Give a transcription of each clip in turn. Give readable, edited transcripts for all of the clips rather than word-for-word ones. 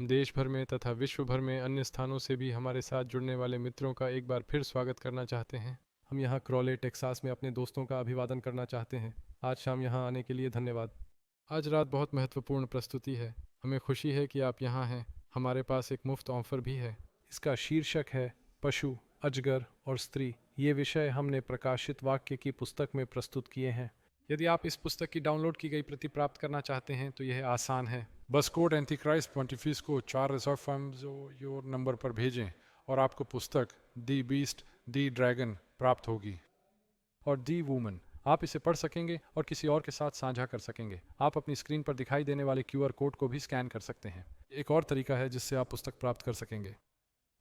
हम देश भर में तथा विश्व भर में अन्य स्थानों से भी हमारे साथ जुड़ने वाले मित्रों का एक बार फिर स्वागत करना चाहते हैं। हम यहाँ क्रॉले टेक्सास में अपने दोस्तों का अभिवादन करना चाहते हैं। आज शाम यहाँ आने के लिए धन्यवाद। आज रात बहुत महत्वपूर्ण प्रस्तुति है। हमें खुशी है कि आप यहाँ हैं। हमारे पास एक मुफ्त ऑफर भी है। इसका शीर्षक है पशु, अजगर और स्त्री। ये विषय हमने प्रकाशित वाक्य की पुस्तक में प्रस्तुत किए हैं। यदि आप इस पुस्तक की डाउनलोड की गई प्रति प्राप्त करना चाहते हैं तो यह आसान है। बस कोड एंटीक्राइस्ट पॉन्टिफिस को 4 रिजर्व फर्म्स योर नंबर पर भेजें और आपको पुस्तक दी बीस्ट, दी ड्रैगन प्राप्त होगी और दी वूमन। आप इसे पढ़ सकेंगे और किसी और के साथ साझा कर सकेंगे। आप अपनी स्क्रीन पर दिखाई देने वाले QR कोड को भी स्कैन कर सकते हैं। एक और तरीका है जिससे आप पुस्तक प्राप्त कर सकेंगे।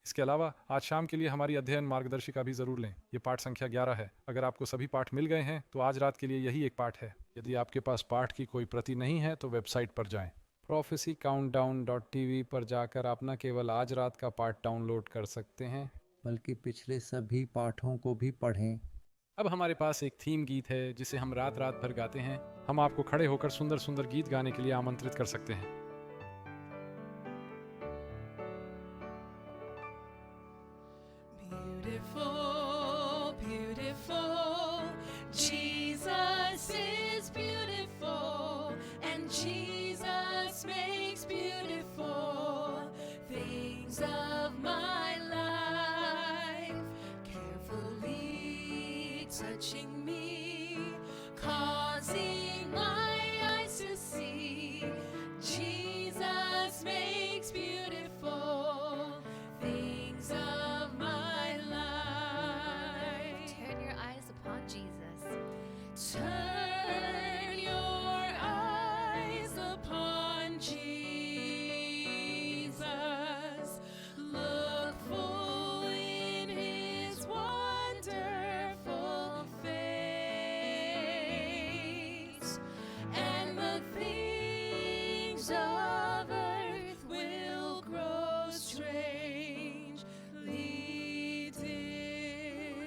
इसके अलावा आज शाम के लिए हमारी अध्ययन मार्गदर्शिका भी ज़रूर लें। ये पाठ संख्या 11 है। अगर आपको सभी पाठ मिल गए हैं तो आज रात के लिए यही एक पाठ है। यदि आपके पास पाठ की कोई प्रति नहीं है तो वेबसाइट पर जाएं। prophecycountdown.tv पर जाकर आप न केवल आज रात का पाठ डाउनलोड कर सकते हैं बल्कि पिछले सभी पाठों को भी पढ़ें। अब हमारे पास एक थीम गीत है जिसे हम रात रात भर गाते हैं। हम आपको खड़े होकर सुंदर सुंदर गीत गाने के लिए आमंत्रित कर सकते हैं। Beautiful, beautiful, Jesus is beautiful, and Jesus makes beautiful things of my life, carefully touching me, causing my eyes to see. Jesus makes beautiful things of my life. Turn your eyes upon Jesus. Turn your eyes upon Jesus. Look full in his wonderful face, and the things of earth will grow strangely dim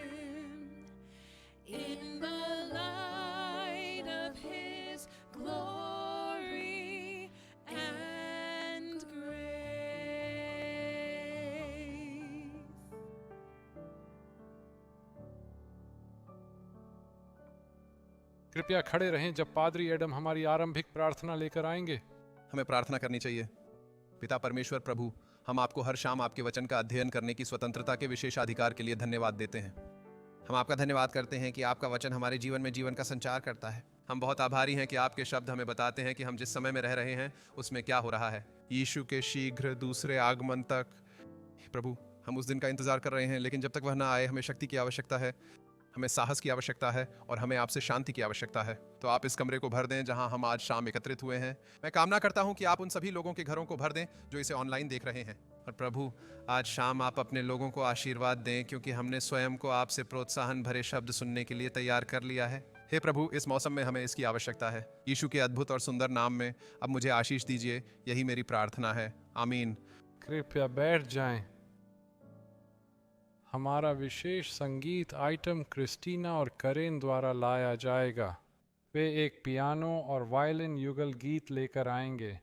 in the light of his glory and grace. कृपया खड़े रहें जब पादरी Adam हमारी आरंभिक प्रार्थना लेकर आएंगे। हमें प्रार्थना करनी चाहिए। पिता परमेश्वर प्रभु, हम आपको हर शाम आपके वचन का अध्ययन करने की स्वतंत्रता के विशेषाधिकार के लिए धन्यवाद देते हैं। हम आपका धन्यवाद करते हैं कि आपका वचन हमारे जीवन में जीवन का संचार करता है। हम बहुत आभारी हैं कि आपके शब्द हमें बताते हैं कि हम जिस समय में रह रहे हैं उसमें क्या हो रहा है। यीशु के शीघ्र दूसरे आगमन तक प्रभु हम उस दिन का इंतजार कर रहे हैं, लेकिन जब तक वह ना आए हमें शक्ति की आवश्यकता है, हमें साहस की आवश्यकता है और हमें आपसे शांति की आवश्यकता है। तो आप इस कमरे को भर दें जहां हम आज शाम एकत्रित हुए हैं। मैं कामना करता हूं कि आप उन सभी लोगों के घरों को भर दें जो इसे ऑनलाइन देख रहे हैं। और प्रभु आज शाम आप अपने लोगों को आशीर्वाद दें, क्योंकि हमने स्वयं को आपसे प्रोत्साहन भरे शब्द सुनने के लिए तैयार कर लिया है। हे प्रभु, इस मौसम में हमें इसकी आवश्यकता है। यीशु के अद्भुत और सुंदर नाम में अब मुझे आशीष दीजिए, यही मेरी प्रार्थना है। आमीन। कृपया बैठ जाएं। हमारा विशेष संगीत आइटम क्रिस्टीना और करेन द्वारा लाया जाएगा। वे एक पियानो और वायलिन युगल गीत लेकर आएंगे।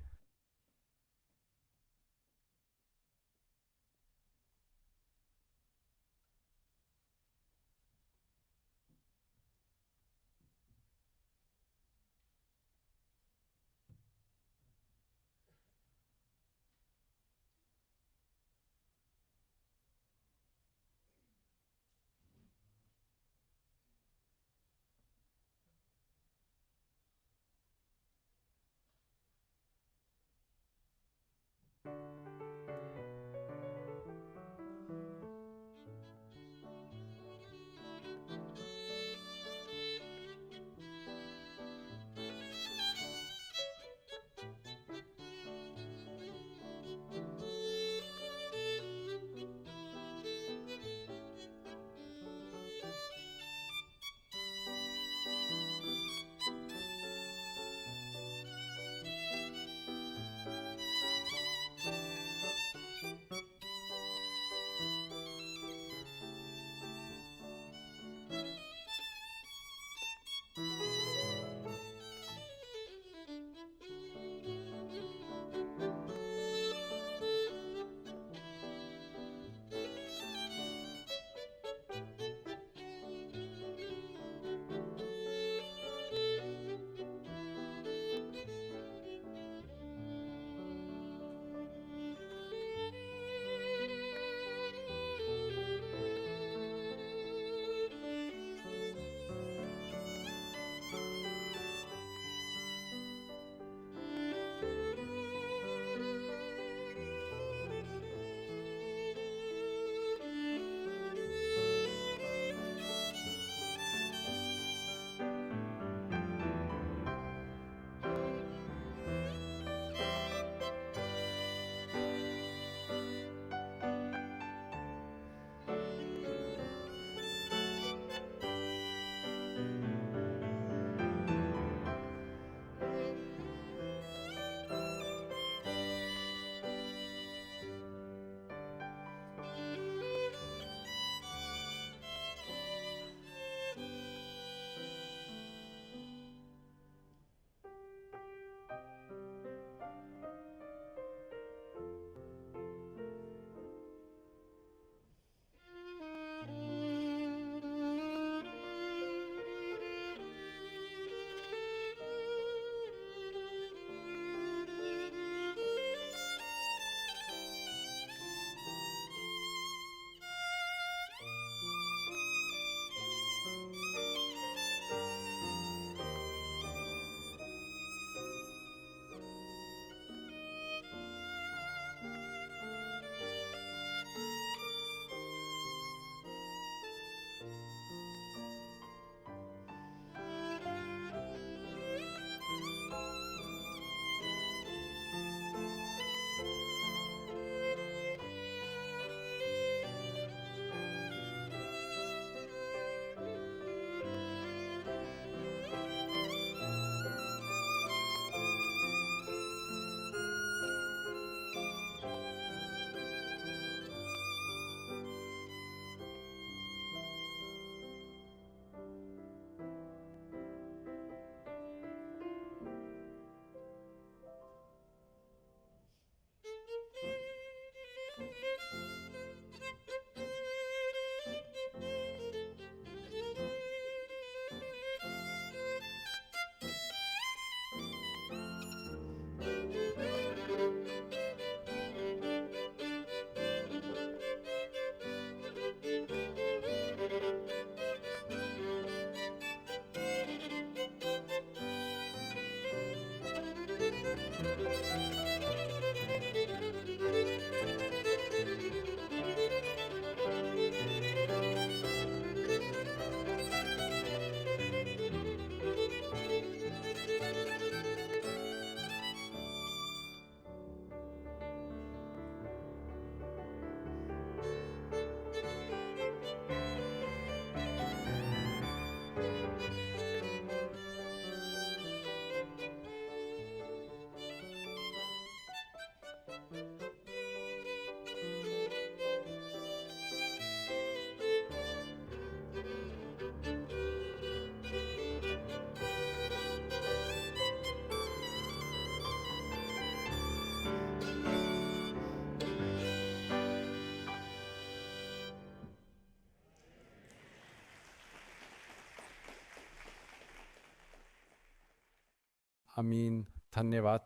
आमीन, धन्यवाद।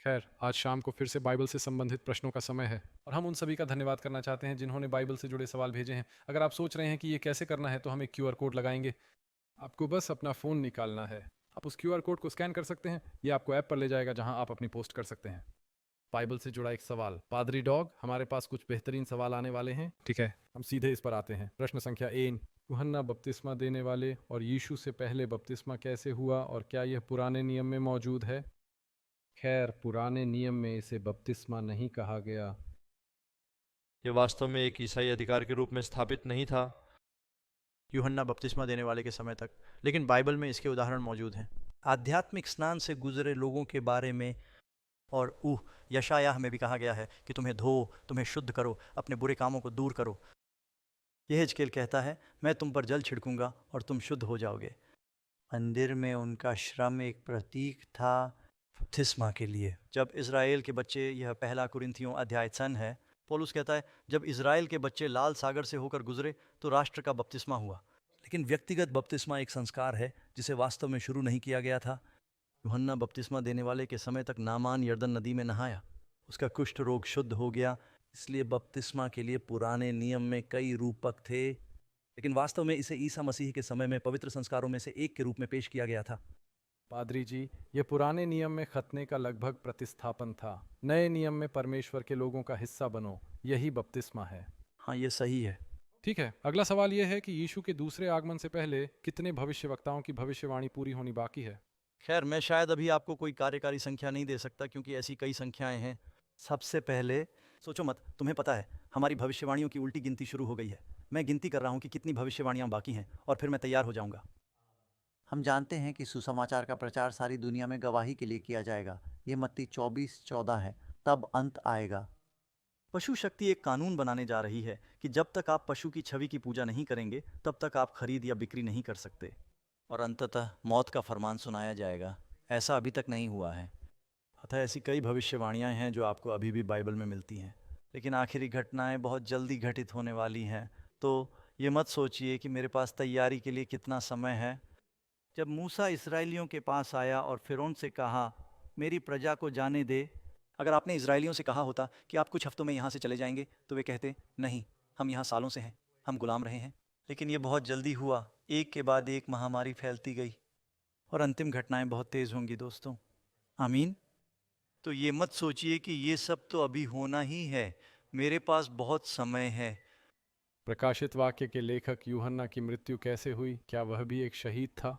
खैर, आज शाम को फिर से बाइबल से संबंधित प्रश्नों का समय है और हम उन सभी का धन्यवाद करना चाहते हैं जिन्होंने बाइबल से जुड़े सवाल भेजे हैं। अगर आप सोच रहे हैं कि ये कैसे करना है तो हम एक QR कोड लगाएंगे। आपको बस अपना फ़ोन निकालना है, आप उस QR कोड को स्कैन कर सकते हैं, ये आपको ऐप पर ले जाएगा जहां आप अपनी पोस्ट कर सकते हैं। बाइबल से जुड़ा एक सवाल। पादरी डॉग, हमारे पास कुछ बेहतरीन सवाल आने वाले हैं। ठीक है, हम सीधे इस पर आते हैं। प्रश्न संख्या 1, यूहन्ना बपतिस्मा देने वाले और यीशु से पहले बपतिस्मा कैसे हुआ और क्या यह पुराने नियम में मौजूद है? खैर, पुराने नियम में इसे बपतिस्मा नहीं कहा गया। यह वास्तव में एक ईसाई अधिकार के रूप में स्थापित नहीं था यूहन्ना बपतिस्मा देने वाले के समय तक, लेकिन बाइबल में इसके उदाहरण मौजूद हैं। आध्यात्मिक स्नान से गुजरे लोगों के बारे में, और यशायाह में भी कहा गया है कि तुम्हें धो, तुम्हें शुद्ध करो, अपने बुरे कामों को दूर करो। यहेजकेल कहता है, मैं तुम पर जल छिड़कूंगा और तुम शुद्ध हो जाओगे। मंदिर में उनका श्रम एक प्रतीक था बपतिस्मा के लिए। जब इज़राइल के बच्चे, यह पहला कुरिन्थियों अध्याय 3 है, पौलुस कहता है, जब इज़राइल के बच्चे लाल सागर से होकर गुजरे तो राष्ट्र का बपतिस्मा हुआ। लेकिन व्यक्तिगत बपतिस्मा एक संस्कार है जिसे वास्तव में शुरू नहीं किया गया था। यूहन्ना बपतिस्मा देने वाले के समय तक नामान यर्दन नदी में नहाया, उसका कुष्ठ रोग शुद्ध हो गया। इसलिए बपतिस्मा के लिए पुराने नियम में कई रूपक थे, लेकिन वास्तव में इसे ईसा मसीह के समय में पवित्र संस्कारों में से एक के रूप में पेश किया गया था। पादरी जी, ये पुराने नियम में खतने का लगभग प्रतिस्थापन था। नए नियम में परमेश्वर के लोगों का हिस्सा बनो, यही बपतिस्मा है। हाँ, ये सही है। ठीक है, अगला सवाल ये है कि यीशु के दूसरे आगमन से पहले कितने भविष्यवक्ताओं की भविष्यवाणी पूरी होनी बाकी है? खैर, मैं शायद अभी आपको कोई कार्यकारी संख्या नहीं दे सकता क्योंकि ऐसी कई संख्याएं हैं। सबसे पहले सोचो मत, तुम्हें पता है हमारी भविष्यवाणियों की उल्टी गिनती शुरू हो गई है। मैं गिनती कर रहा हूँ कि कितनी भविष्यवाणियाँ बाकी हैं और फिर मैं तैयार हो जाऊँगा। हम जानते हैं कि सुसमाचार का प्रचार सारी दुनिया में गवाही के लिए किया जाएगा। ये मत्ती 24:14 है। तब अंत आएगा। पशु शक्ति एक कानून बनाने जा रही है कि जब तक आप पशु की छवि की पूजा नहीं करेंगे तब तक आप खरीद या बिक्री नहीं कर सकते, और अंततः मौत का फरमान सुनाया जाएगा। ऐसा अभी तक नहीं हुआ है। अतः ऐसी कई भविष्यवाणियां हैं जो आपको अभी भी बाइबल में मिलती हैं, लेकिन आखिरी घटनाएं बहुत जल्दी घटित होने वाली हैं। तो ये मत सोचिए कि मेरे पास तैयारी के लिए कितना समय है। जब मूसा इस्राएलियों के पास आया और फिरौन से कहा, मेरी प्रजा को जाने दे, अगर आपने इस्राएलियों से कहा होता कि आप कुछ हफ्तों में यहाँ से चले जाएंगे तो वे कहते, नहीं, हम यहाँ सालों से हैं, हम गुलाम रहे हैं। लेकिन ये बहुत जल्दी हुआ। एक के बाद एक महामारी फैलती गई और अंतिम घटनाएं बहुत तेज़ होंगी दोस्तों। आमीन। तो ये मत सोचिए कि ये सब तो अभी होना ही है, मेरे पास बहुत समय है। प्रकाशित वाक्य के लेखक यूहन्ना की मृत्यु कैसे हुई? क्या वह भी एक शहीद था?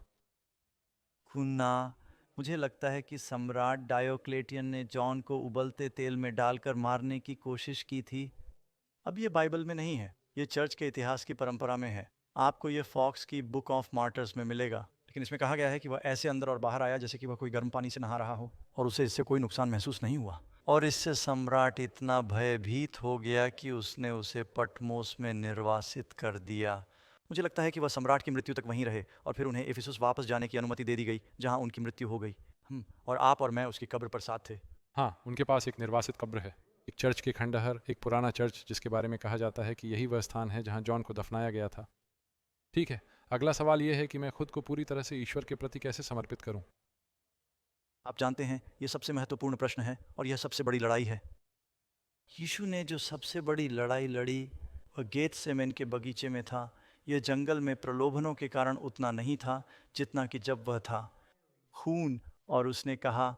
खुन्ना, मुझे लगता है कि सम्राट डायोक्लेटियन ने जॉन को उबलते तेल में डालकर मारने की कोशिश की थी। अब ये बाइबल में नहीं है, ये चर्च के इतिहास की परंपरा में है। आपको ये फॉक्स की बुक ऑफ मार्टर्स में मिलेगा, लेकिन इसमें कहा गया है कि वह ऐसे अंदर और बाहर आया जैसे कि वह कोई गर्म पानी से नहा रहा हो और उसे इससे कोई नुकसान महसूस नहीं हुआ। और इससे सम्राट इतना भयभीत हो गया कि उसने उसे पटमोस में निर्वासित कर दिया। मुझे लगता है कि वह सम्राट की मृत्यु तक वहीं रहे और फिर उन्हें इफिसुस वापस जाने की अनुमति दे दी गई जहां उनकी मृत्यु हो गई। और आप और मैं उसकी कब्र पर साथ थे। हाँ, उनके पास एक निर्वासित कब्र है, एक चर्च के खंडहर, एक पुराना चर्च जिसके बारे में कहा जाता है कि यही वह स्थान है जहां जॉन को दफनाया गया था। ठीक है, अगला सवाल यह है कि मैं खुद को पूरी तरह से ईश्वर के प्रति कैसे समर्पित करूं? आप जानते हैं, यह सबसे महत्वपूर्ण प्रश्न है और यह सबसे बड़ी लड़ाई है। यीशु ने जो सबसे बड़ी लड़ाई लड़ी वह गेतसेमन के बगीचे में था। यह जंगल में प्रलोभनों के कारण उतना नहीं था जितना कि जब वह था खून, और उसने कहा,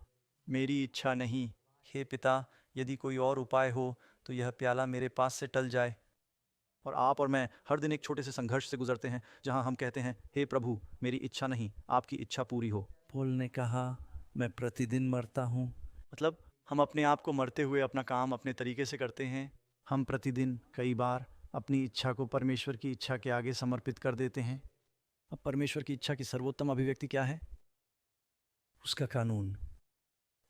मेरी इच्छा नहीं, हे पिता, यदि कोई और उपाय हो तो यह प्याला मेरे पास से टल जाए। और आप और मैं हर दिन एक छोटे से संघर्ष से गुजरते हैं जहां हम कहते हैं, हे प्रभु, मेरी इच्छा नहीं, आपकी इच्छा पूरी हो। पौल ने कहा, मैं प्रतिदिन मरता हूँ। मतलब हम अपने आप को मरते हुए अपना काम अपने तरीके से करते हैं। हम प्रतिदिन कई बार अपनी इच्छा को परमेश्वर की इच्छा के आगे समर्पित कर देते हैं। अब परमेश्वर की इच्छा की सर्वोत्तम अभिव्यक्ति क्या है? उसका कानून।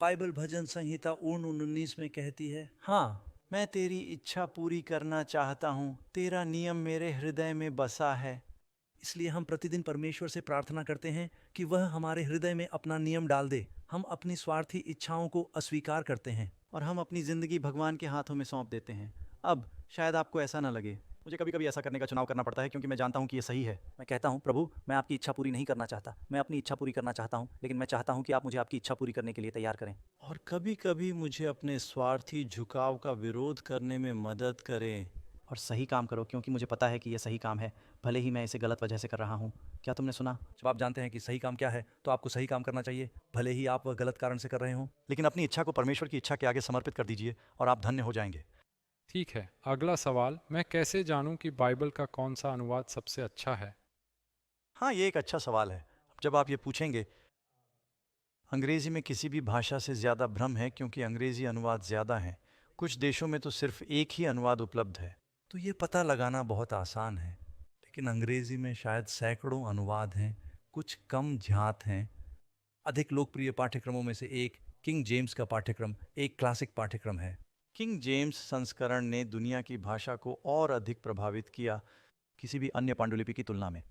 बाइबल भजन संहिता 19 में कहती है, हाँ, मैं तेरी इच्छा पूरी करना चाहता हूँ, तेरा नियम मेरे हृदय में बसा है। इसलिए हम प्रतिदिन परमेश्वर से प्रार्थना करते हैं कि वह हमारे हृदय में अपना नियम डाल दे। हम अपनी स्वार्थी इच्छाओं को अस्वीकार करते हैं और हम अपनी जिंदगी भगवान के हाथों में सौंप देते हैं। अब शायद आपको ऐसा ना लगे, मुझे कभी कभी ऐसा करने का चुनाव करना पड़ता है क्योंकि मैं जानता हूँ कि ये सही है। मैं कहता हूँ, प्रभु, मैं आपकी इच्छा पूरी नहीं करना चाहता, मैं अपनी इच्छा पूरी करना चाहता हूँ, लेकिन मैं चाहता हूँ कि आप मुझे आपकी इच्छा पूरी करने के लिए तैयार करें। और कभी कभी मुझे अपने स्वार्थी झुकाव का विरोध करने में मदद करें। और सही काम करो क्योंकि मुझे पता है कि यह सही काम है, भले ही मैं इसे गलत वजह से कर रहा हूँ। क्या तुमने सुना? जब आप जानते हैं कि सही काम क्या है तो आपको सही काम करना चाहिए, भले ही आप वह गलत कारण से कर रहे हो। लेकिन अपनी इच्छा को परमेश्वर की इच्छा के आगे समर्पित कर दीजिए और आप धन्य हो जाएंगे। ठीक है, अगला सवाल, मैं कैसे जानूं कि बाइबल का कौन सा अनुवाद सबसे अच्छा है? हाँ, ये एक अच्छा सवाल है। जब आप ये पूछेंगे, अंग्रेजी में किसी भी भाषा से ज़्यादा भ्रम है क्योंकि अंग्रेजी अनुवाद ज़्यादा हैं। कुछ देशों में तो सिर्फ एक ही अनुवाद उपलब्ध है, तो ये पता लगाना बहुत आसान है। लेकिन अंग्रेजी में शायद सैकड़ों अनुवाद हैं, कुछ कम ध्यात हैं। अधिक लोकप्रिय पाठ्यक्रमों में से एक किंग जेम्स का पाठ्यक्रम एक क्लासिक पाठ्यक्रम है। किंग जेम्स संस्करण ने दुनिया की भाषा को और अधिक प्रभावित किया किसी भी अन्य पांडुलिपि की तुलना में।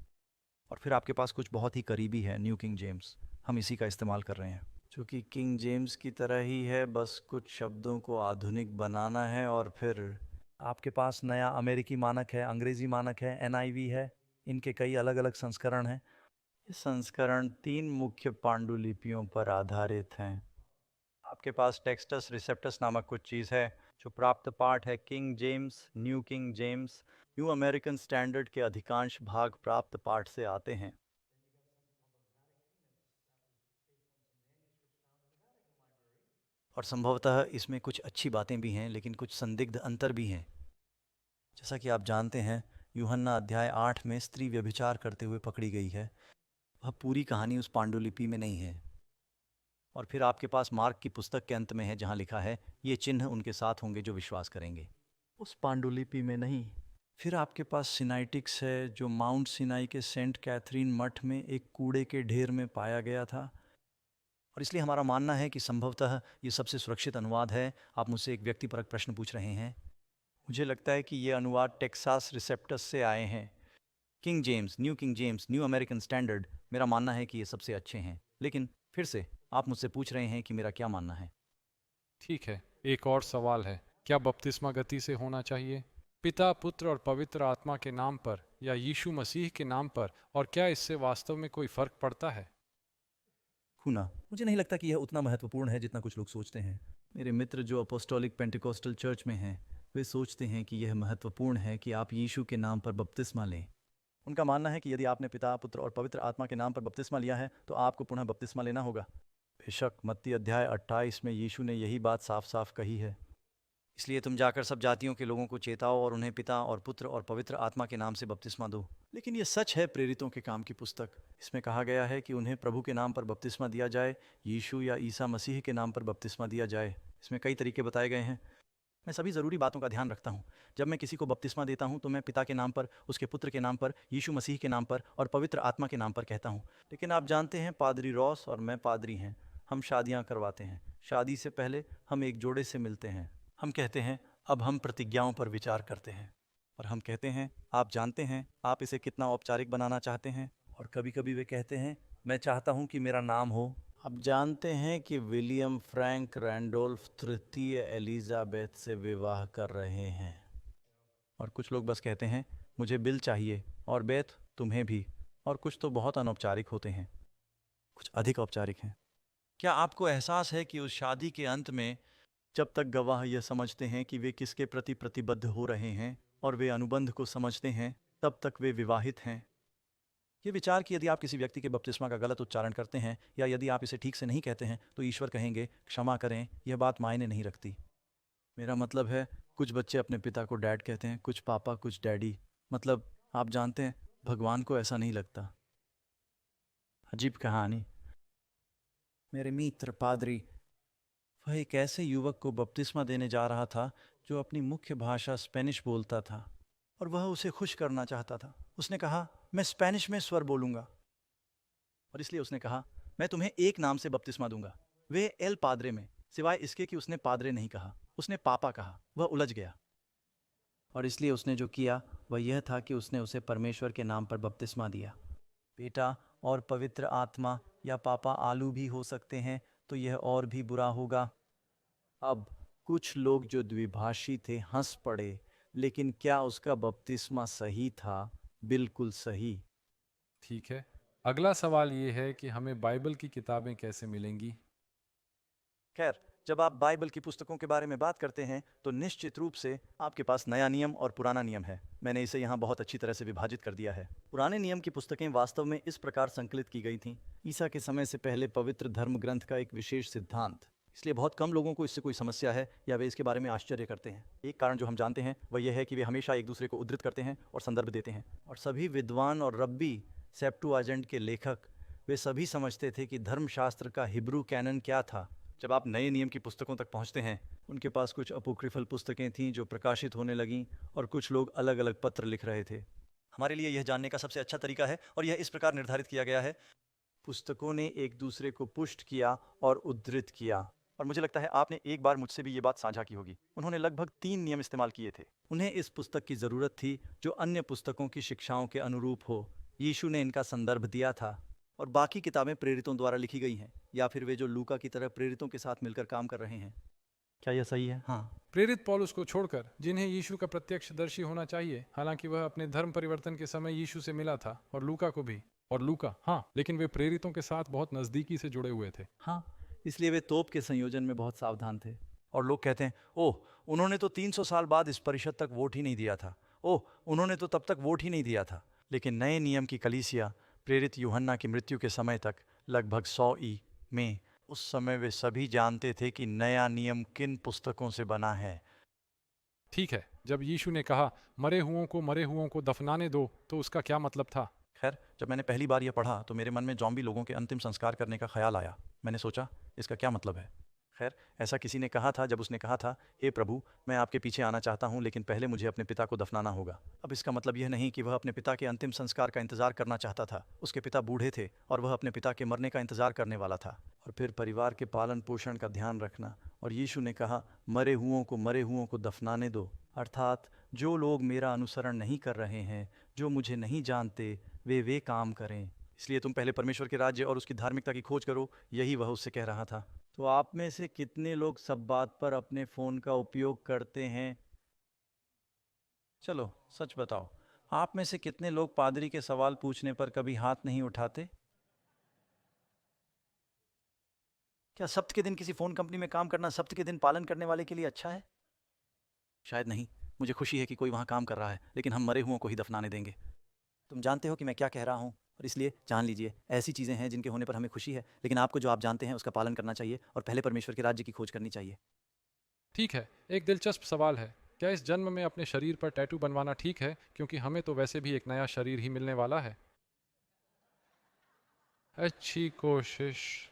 और फिर आपके पास कुछ बहुत ही करीबी है, न्यू किंग जेम्स। हम इसी का इस्तेमाल कर रहे हैं, जो कि किंग जेम्स की तरह ही है, बस कुछ शब्दों को आधुनिक बनाना है। और फिर आपके पास नया अमेरिकी मानक है, अंग्रेजी मानक है, NIV है। इनके कई अलग अलग संस्करण हैं। ये संस्करण 3 मुख्य पांडुलिपियों पर आधारित हैं। आपके पास टेक्स्टस रिसेप्टस नामक कुछ चीज़ है जो प्राप्त पाठ है king James, new king James. New American standard के अधिकांश भाग प्राप्त पाठ से आते हैं। और संभवतः इसमें कुछ अच्छी बातें भी हैं लेकिन कुछ संदिग्ध अंतर भी हैं। जैसा कि आप जानते हैं, यूहन्ना अध्याय 8 में स्त्री व्यभिचार करते हुए पकड़ी गई है। वह पूरी कहानी उस पांडुलिपि में नहीं है। और फिर आपके पास मार्क की पुस्तक के अंत में है जहां लिखा है, ये चिन्ह उनके साथ होंगे जो विश्वास करेंगे। उस पांडुलिपि में नहीं। फिर आपके पास सिनाइटिक्स है जो माउंट सिनाई के सेंट कैथरीन मठ में एक कूड़े के ढेर में पाया गया था। और इसलिए हमारा मानना है कि संभवतः ये सबसे सुरक्षित अनुवाद है। आप मुझसे एक व्यक्तिपरक प्रश्न पूछ रहे हैं। मुझे लगता है कि ये अनुवाद टेक्सास रिसेप्टस से आए हैं। King James, new American standard, मेरा मानना है कि ये सबसे अच्छे हैं। लेकिन फिर से आप मुझसे पूछ रहे हैं कि मेरा क्या मानना है। ठीक है, एक और सवाल है, क्या बपतिस्मा गति से होना चाहिए? पिता, पुत्र और पवित्र आत्मा के नाम पर या यीशु मसीह के नाम पर? और क्या इससे वास्तव में कोई फर्क पड़ता है? खूना, मुझे नहीं लगता कि यह उतना महत्वपूर्ण है जितना कुछ लोग सोचते हैं। मेरे मित्र जो अपोस्टोलिक पेंटिकोस्टल चर्च में हैं, वे सोचते हैं कि यह महत्वपूर्ण है कि आप यीशु के नाम पर बपतिस्मा लें। उनका मानना है कि यदि आपने पिता, पुत्र और पवित्र आत्मा के नाम पर बपतिस्मा लिया है तो आपको पुनः बपतिस्मा लेना होगा। बेशक मत्ती अध्याय 28 में यीशु ने यही बात साफ साफ कही है। इसलिए तुम जाकर सब जातियों के लोगों को चेताओ और उन्हें पिता और पुत्र और पवित्र आत्मा के नाम से बपतिस्मा दो। लेकिन ये सच है प्रेरितों के काम की पुस्तक। इसमें कहा गया है कि उन्हें प्रभु के नाम पर बपतिस्मा दिया जाए, यीशु या ईसा मसीह के नाम पर बपतिस्मा दिया जाए। इसमें कई तरीके बताए गए हैं। मैं सभी ज़रूरी बातों का ध्यान रखता हूँ। जब मैं किसी को बपतिस्मा देता हूँ तो मैं पिता के नाम पर, उसके पुत्र के नाम पर, यीशु मसीह के नाम पर और पवित्र आत्मा के नाम पर कहता हूँ। लेकिन आप जानते हैं, पादरी रॉस और मैं पादरी हैं। हम शादियाँ करवाते हैं। शादी से पहले हम एक जोड़े से मिलते हैं। हम कहते हैं, अब हम प्रतिज्ञाओं पर विचार करते हैं। और हम कहते हैं, आप जानते हैं आप इसे कितना औपचारिक बनाना चाहते हैं। और कभी कभी वे कहते हैं, मैं चाहता हूँ कि मेरा नाम हो। अब जानते हैं कि विलियम फ्रैंक रैंडोल्फ तृतीय एलिजाबेथ से विवाह कर रहे हैं। और कुछ लोग बस कहते हैं, मुझे बिल चाहिए, और बेथ तुम्हें भी। और कुछ तो बहुत अनौपचारिक होते हैं, कुछ अधिक औपचारिक हैं। क्या आपको एहसास है कि उस शादी के अंत में, जब तक गवाह यह समझते हैं कि वे किसके प्रति प्रतिबद्ध हो रहे हैं और वे अनुबंध को समझते हैं, तब तक वे विवाहित हैं? ये विचार कि यदि आप किसी व्यक्ति के बपतिस्मा का गलत उच्चारण करते हैं या यदि आप इसे ठीक से नहीं कहते हैं तो ईश्वर कहेंगे क्षमा करें, यह बात मायने नहीं रखती। मेरा मतलब है कुछ बच्चे अपने पिता को डैड कहते हैं, कुछ पापा, कुछ डैडी। मतलब आप जानते हैं भगवान को ऐसा नहीं लगता। अजीब कहानी। मेरे मित्र पादरी, वह एक ऐसे युवक को बपतिस्मा देने जा रहा था जो अपनी मुख्य भाषा स्पेनिश बोलता था और वह उसे खुश करना चाहता था। उसने कहा मैं स्पेनिश में स्वर बोलूंगा और इसलिए उसने कहा मैं तुम्हें एक नाम से बपतिस्मा दूंगा, वे एल पादरे में, सिवाय इसके कि उसने पादरे नहीं कहा, उसने पापा कहा। वह उलझ गया और इसलिए उसने जो किया वह यह था कि उसने उसे परमेश्वर के नाम पर बपतिस्मा दिया। बेटा और पवित्र आत्मा या पापा आलू भी हो सकते हैं तो यह और भी बुरा होगा। अब कुछ लोग जो द्विभाषी थे हंस पड़े, लेकिन क्या उसका बपतिस्मा सही था? बिल्कुल सही। ठीक है, अगला सवाल ये है कि हमें बाइबल की किताबें कैसे मिलेंगी? खैर, जब आप बाइबल की पुस्तकों के बारे में बात करते हैं तो निश्चित रूप से आपके पास नया नियम और पुराना नियम है। मैंने इसे यहाँ बहुत अच्छी तरह से विभाजित कर दिया है। पुराने नियम की पुस्तकें वास्तव में इस प्रकार संकलित की गई थीं। ईसा के समय से पहले पवित्र धर्म ग्रंथ का एक विशेष सिद्धांत, इसलिए बहुत कम लोगों को इससे कोई समस्या है या वे इसके बारे में आश्चर्य करते हैं। एक कारण जो हम जानते हैं वह यह है कि वे हमेशा एक दूसरे को उद्धृत करते हैं और संदर्भ देते हैं। और सभी विद्वान और रब्बी, सेप्टुअजिंट के लेखक, वे सभी समझते थे कि धर्मशास्त्र का हिब्रू कैनन क्या था। जब आप नए नियम की पुस्तकों तक पहुंचते हैं, उनके पास कुछ अपोक्रिफल पुस्तकें थीं जो प्रकाशित होने लगीं और कुछ लोग अलग अलग पत्र लिख रहे थे। हमारे लिए यह जानने का सबसे अच्छा तरीका है और यह इस प्रकार निर्धारित किया गया है, पुस्तकों ने एक दूसरे को पुष्ट किया और उद्धृत किया। और मुझे लगता है आपने एक बार मुझसे भी ये बात साझा की होगी। उन्होंने लगभग 3 नियम इस्तेमाल किए थे। उन्हें इस पुस्तक की ज़रूरत थी जो अन्य पुस्तकों की शिक्षाओं के अनुरूप हो। यीशु ने इनका संदर्भ दिया था और बाकी किताबें प्रेरितों द्वारा लिखी गई हैं या फिर वे जो लूका की तरह प्रेरितों के साथ मिलकर काम कर रहे हैं। क्या यह सही है? हाँ। प्रेरित पौलुस को छोड़कर जिन्हें यीशु का प्रत्यक्षदर्शी होना चाहिए, हालांकि वह अपने धर्म परिवर्तन के समय यीशु से मिला था, और लूका को भी। और लूका, हाँ, लेकिन वे प्रेरितों के साथ बहुत नजदीकी से जुड़े हुए थे। हाँ, इसलिए वे तोप के संयोजन में बहुत सावधान थे। और लोग कहते हैं, ओह, उन्होंने तो 300 साल बाद इस परिषद तक वोट ही नहीं दिया था। ओह, उन्होंने तो तब तक वोट ही नहीं दिया था। लेकिन नए नियम की कलीसिया प्रेरित यूहन्ना की मृत्यु के समय तक, लगभग 100 ई में, उस समय वे सभी जानते थे कि नया नियम किन पुस्तकों से बना है। ठीक है, जब यीशु ने कहा मरे हुओं को दफनाने दो, तो उसका क्या मतलब था? खैर, जब मैंने पहली बार यह पढ़ा तो मेरे मन में जॉम्बी लोगों के अंतिम संस्कार करने का ख्याल आया। मैंने सोचा इसका क्या मतलब है। खैर, ऐसा किसी ने कहा था जब उसने कहा था, हे प्रभु, मैं आपके पीछे आना चाहता हूँ, लेकिन पहले मुझे अपने पिता को दफनाना होगा। अब इसका मतलब यह नहीं कि वह अपने पिता के अंतिम संस्कार का इंतजार करना चाहता था। उसके पिता बूढ़े थे और वह अपने पिता के मरने का इंतजार करने वाला था। और फिर परिवार के पालन पोषण का ध्यान रखना। और यीशु ने कहा, मरे हुओं को दफनाने दो। अर्थात जो लोग मेरा अनुसरण नहीं कर रहे हैं, जो मुझे नहीं जानते, वे काम करें। इसलिए तुम पहले परमेश्वर के राज्य और उसकी धार्मिकता की खोज करो, यही वह उससे कह रहा था। तो आप में से कितने लोग सब बात पर अपने फ़ोन का उपयोग करते हैं? चलो सच बताओ, आप में से कितने लोग पादरी के सवाल पूछने पर कभी हाथ नहीं उठाते? क्या सब्त के दिन किसी फ़ोन कंपनी में काम करना सब्त के दिन पालन करने वाले के लिए अच्छा है? शायद नहीं। मुझे खुशी है कि कोई वहाँ काम कर रहा है, लेकिन हम मरे हुओं को ही दफनाने देंगे। तुम जानते हो कि मैं क्या कह रहा हूँ, और इसलिए जान लीजिए, ऐसी चीज़ें हैं जिनके होने पर हमें खुशी है, लेकिन आपको जो आप जानते हैं उसका पालन करना चाहिए और पहले परमेश्वर के राज्य की खोज करनी चाहिए। ठीक है, एक दिलचस्प सवाल है, क्या इस जन्म में अपने शरीर पर टैटू बनवाना ठीक है, क्योंकि हमें तो वैसे भी एक नया शरीर ही मिलने वाला है? अच्छी कोशिश।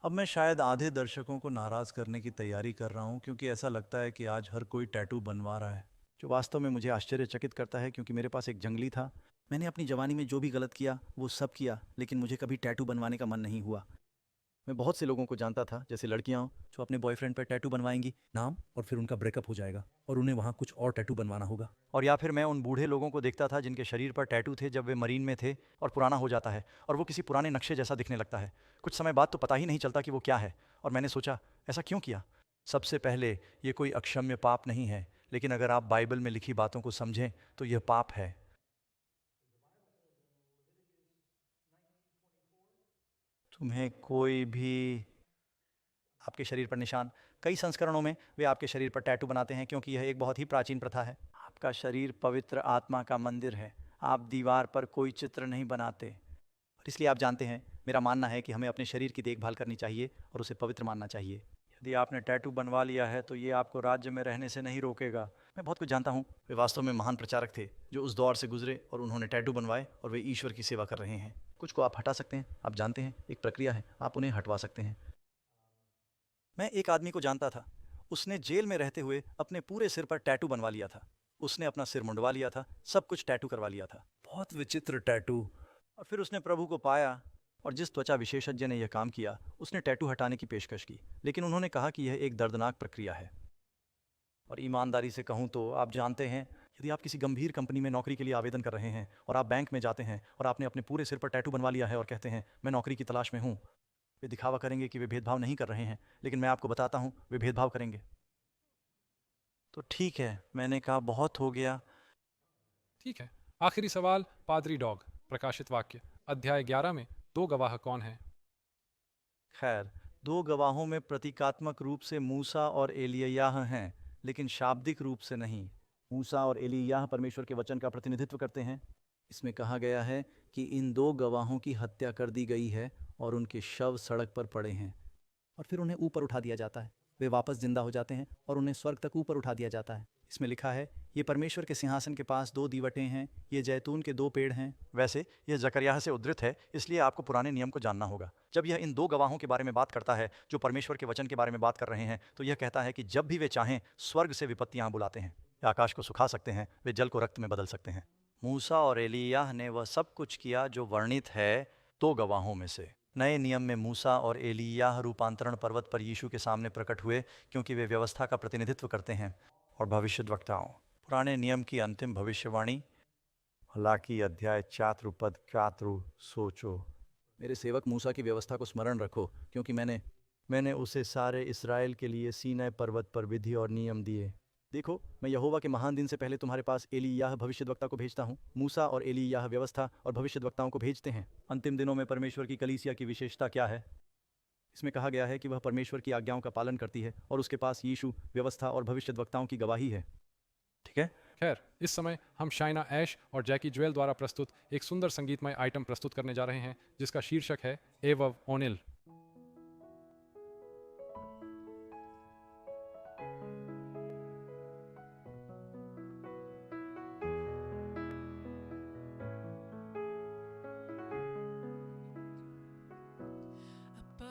अब मैं शायद आधे दर्शकों को नाराज़ करने की तैयारी कर रहा हूँ, क्योंकि ऐसा लगता है कि आज हर कोई टैटू बनवा रहा है, जो वास्तव में मुझे आश्चर्यचकित करता है, क्योंकि मेरे पास एक जंगली था। मैंने अपनी जवानी में जो भी गलत किया वो सब किया, लेकिन मुझे कभी टैटू बनवाने का मन नहीं हुआ। मैं बहुत से लोगों को जानता था, जैसे लड़कियां हों, जो अपने बॉयफ्रेंड पर टैटू बनवाएंगी नाम, और फिर उनका ब्रेकअप हो जाएगा और उन्हें वहाँ कुछ और टैटू बनवाना होगा। और या फिर मैं उन बूढ़े लोगों को देखता था जिनके शरीर पर टैटू थे जब वे मरीन में थे, और पुराना हो जाता है और वो किसी पुराने नक्शे जैसा दिखने लगता है। कुछ समय बाद तो पता ही नहीं चलता कि वो क्या है। और मैंने सोचा, ऐसा क्यों किया? सबसे पहले, ये कोई अक्षम्य पाप नहीं है, लेकिन अगर आप बाइबल में लिखी बातों को समझें तो यह पाप है। तुम्हें कोई भी आपके शरीर पर निशान, कई संस्करणों में वे आपके शरीर पर टैटू बनाते हैं, क्योंकि यह एक बहुत ही प्राचीन प्रथा है। आपका शरीर पवित्र आत्मा का मंदिर है। आप दीवार पर कोई चित्र नहीं बनाते। और इसलिए आप जानते हैं, मेरा मानना है कि हमें अपने शरीर की देखभाल करनी चाहिए और उसे पवित्र मानना चाहिए। यदि आपने टैटू बनवा लिया है तो ये आपको राज्य में रहने से नहीं रोकेगा। मैं बहुत कुछ जानता हूँ। वे वास्तव में महान प्रचारक थे जो उस दौर से गुजरे और उन्होंने टैटू बनवाए और वे ईश्वर की सेवा कर रहे हैं। कुछ को आप हटा सकते हैं, आप जानते हैं, एक प्रक्रिया है, आप उन्हें हटवा सकते हैं। मैं एक आदमी को जानता था, उसने जेल में रहते हुए अपने पूरे सिर पर टैटू बनवा लिया था। उसने अपना सिर मुंडवा लिया था, सब कुछ टैटू करवा लिया था, बहुत विचित्र टैटू। और फिर उसने प्रभु को पाया और जिस त्वचा विशेषज्ञ ने यह काम किया उसने टैटू हटाने की पेशकश की, लेकिन उन्होंने कहा कि यह एक दर्दनाक प्रक्रिया है। और ईमानदारी से कहूँ तो आप जानते हैं, यदि आप किसी गंभीर कंपनी में नौकरी के लिए आवेदन कर रहे हैं और आप बैंक में जाते हैं और आपने अपने पूरे सिर पर टैटू बनवा लिया है और कहते हैं मैं नौकरी की तलाश में हूँ, वे दिखावा करेंगे कि वे भेदभाव नहीं कर रहे हैं, लेकिन मैं आपको बताता हूँ वे भेदभाव करेंगे। तो ठीक है, मैंने कहा बहुत हो गया। ठीक है, आखिरी सवाल, पादरी डॉग, प्रकाशित वाक्य अध्याय 11 में 2 गवाह कौन हैं? खैर, 2 गवाहों में प्रतीकात्मक रूप से मूसा और एलिय्याह हैं, लेकिन शाब्दिक रूप से नहीं। मूसा और एलिय्याह परमेश्वर के वचन का प्रतिनिधित्व करते हैं। इसमें कहा गया है कि इन 2 गवाहों की हत्या कर दी गई है और उनके शव सड़क पर पड़े हैं और फिर उन्हें ऊपर उठा दिया जाता है। वे वापस जिंदा हो जाते हैं और उन्हें स्वर्ग तक ऊपर उठा दिया जाता है। इसमें लिखा है, ये परमेश्वर के सिंहासन के पास 2 दीवटें हैं, ये जैतून के 2 पेड़ हैं। वैसे यह जकरयाह से उद्धृत है, इसलिए आपको पुराने नियम को जानना होगा। जब यह इन 2 गवाहों के बारे में बात करता है जो परमेश्वर के वचन के बारे में बात कर रहे हैं, तो यह कहता है कि जब भी वे चाहें स्वर्ग से विपत्तियां बुलाते हैं, वे आकाश को सुखा सकते हैं, वे जल को रक्त में बदल सकते हैं। मूसा और एलिय्याह ने वह सब कुछ किया जो वर्णित है 2 गवाहों में से। नए नियम में मूसा और एलिय्याह रूपांतरण पर्वत पर यीशु के सामने प्रकट हुए क्योंकि वे व्यवस्था का प्रतिनिधित्व करते हैं और भविष्यद्वक्ताओं। पुराने नियम की अंतिम भविष्यवाणी, हालांकि अध्याय 4 पद 4 सोचो, मेरे सेवक मूसा की व्यवस्था को स्मरण रखो, क्योंकि मैंने उसे सारे इस्राएल के लिए सीनै पर्वत पर विधि और नियम दिए। देखो, मैं यहोवा के महान दिन से पहले तुम्हारे पास एलिय्याह भविष्यद्वक्ता को भेजता हूँ। मूसा और एलिय्याह व्यवस्था और भविष्यद्वक्ताओं को भेजते हैं। अंतिम दिनों में परमेश्वर की कलीसिया की विशेषता क्या है? इसमें कहा गया है कि वह परमेश्वर की आज्ञाओं का पालन करती है और उसके पास यीशु, व्यवस्था और भविष्यद्वक्ताओं की गवाही है। ठीक है? खैर, इस समय हम शाइना ऐश और जैकी ज्वेल द्वारा प्रस्तुत एक सुंदर संगीतमय आइटम प्रस्तुत करने जा रहे हैं जिसका शीर्षक है एवव O'Neill.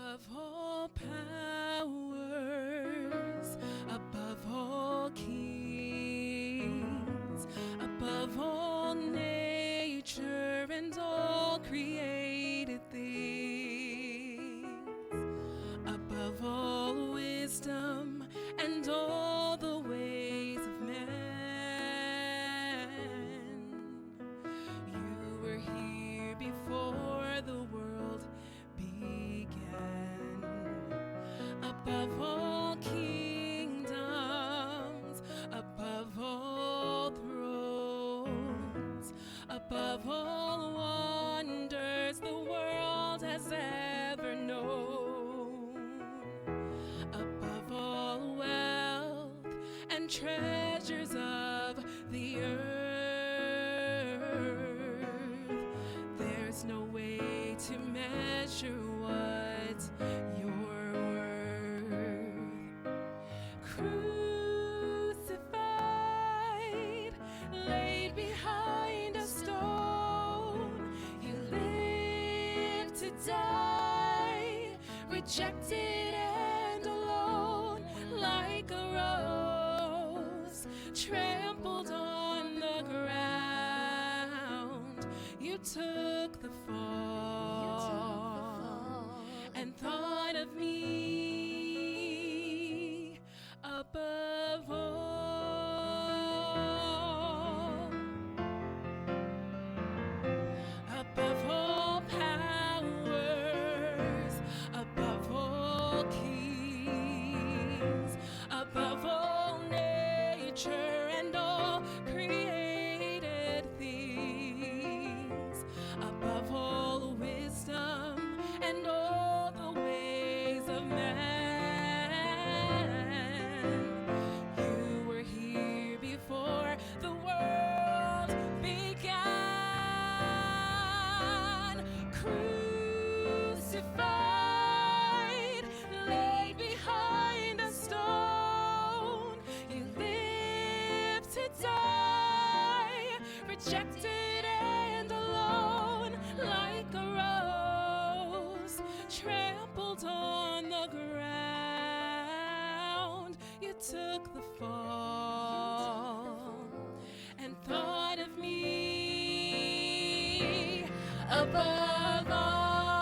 Above all powers, above all kings, above all nature and all created things, above all wisdom and all the ways of man, you were here before the world began. Above all kingdoms, above all thrones, above all wonders the world has ever known, above all wealth and treasures of the earth, there's no way to measure what's your worth. Crucified, laid behind a stone, you lived to die, rejected and alone, like a rose trampled on the ground. You took the fall and thought of me above all, above all powers, above all kings, above all nature and all created things, above all rejected and alone like a rose, trampled on the ground. You took the fall and thought of me above all,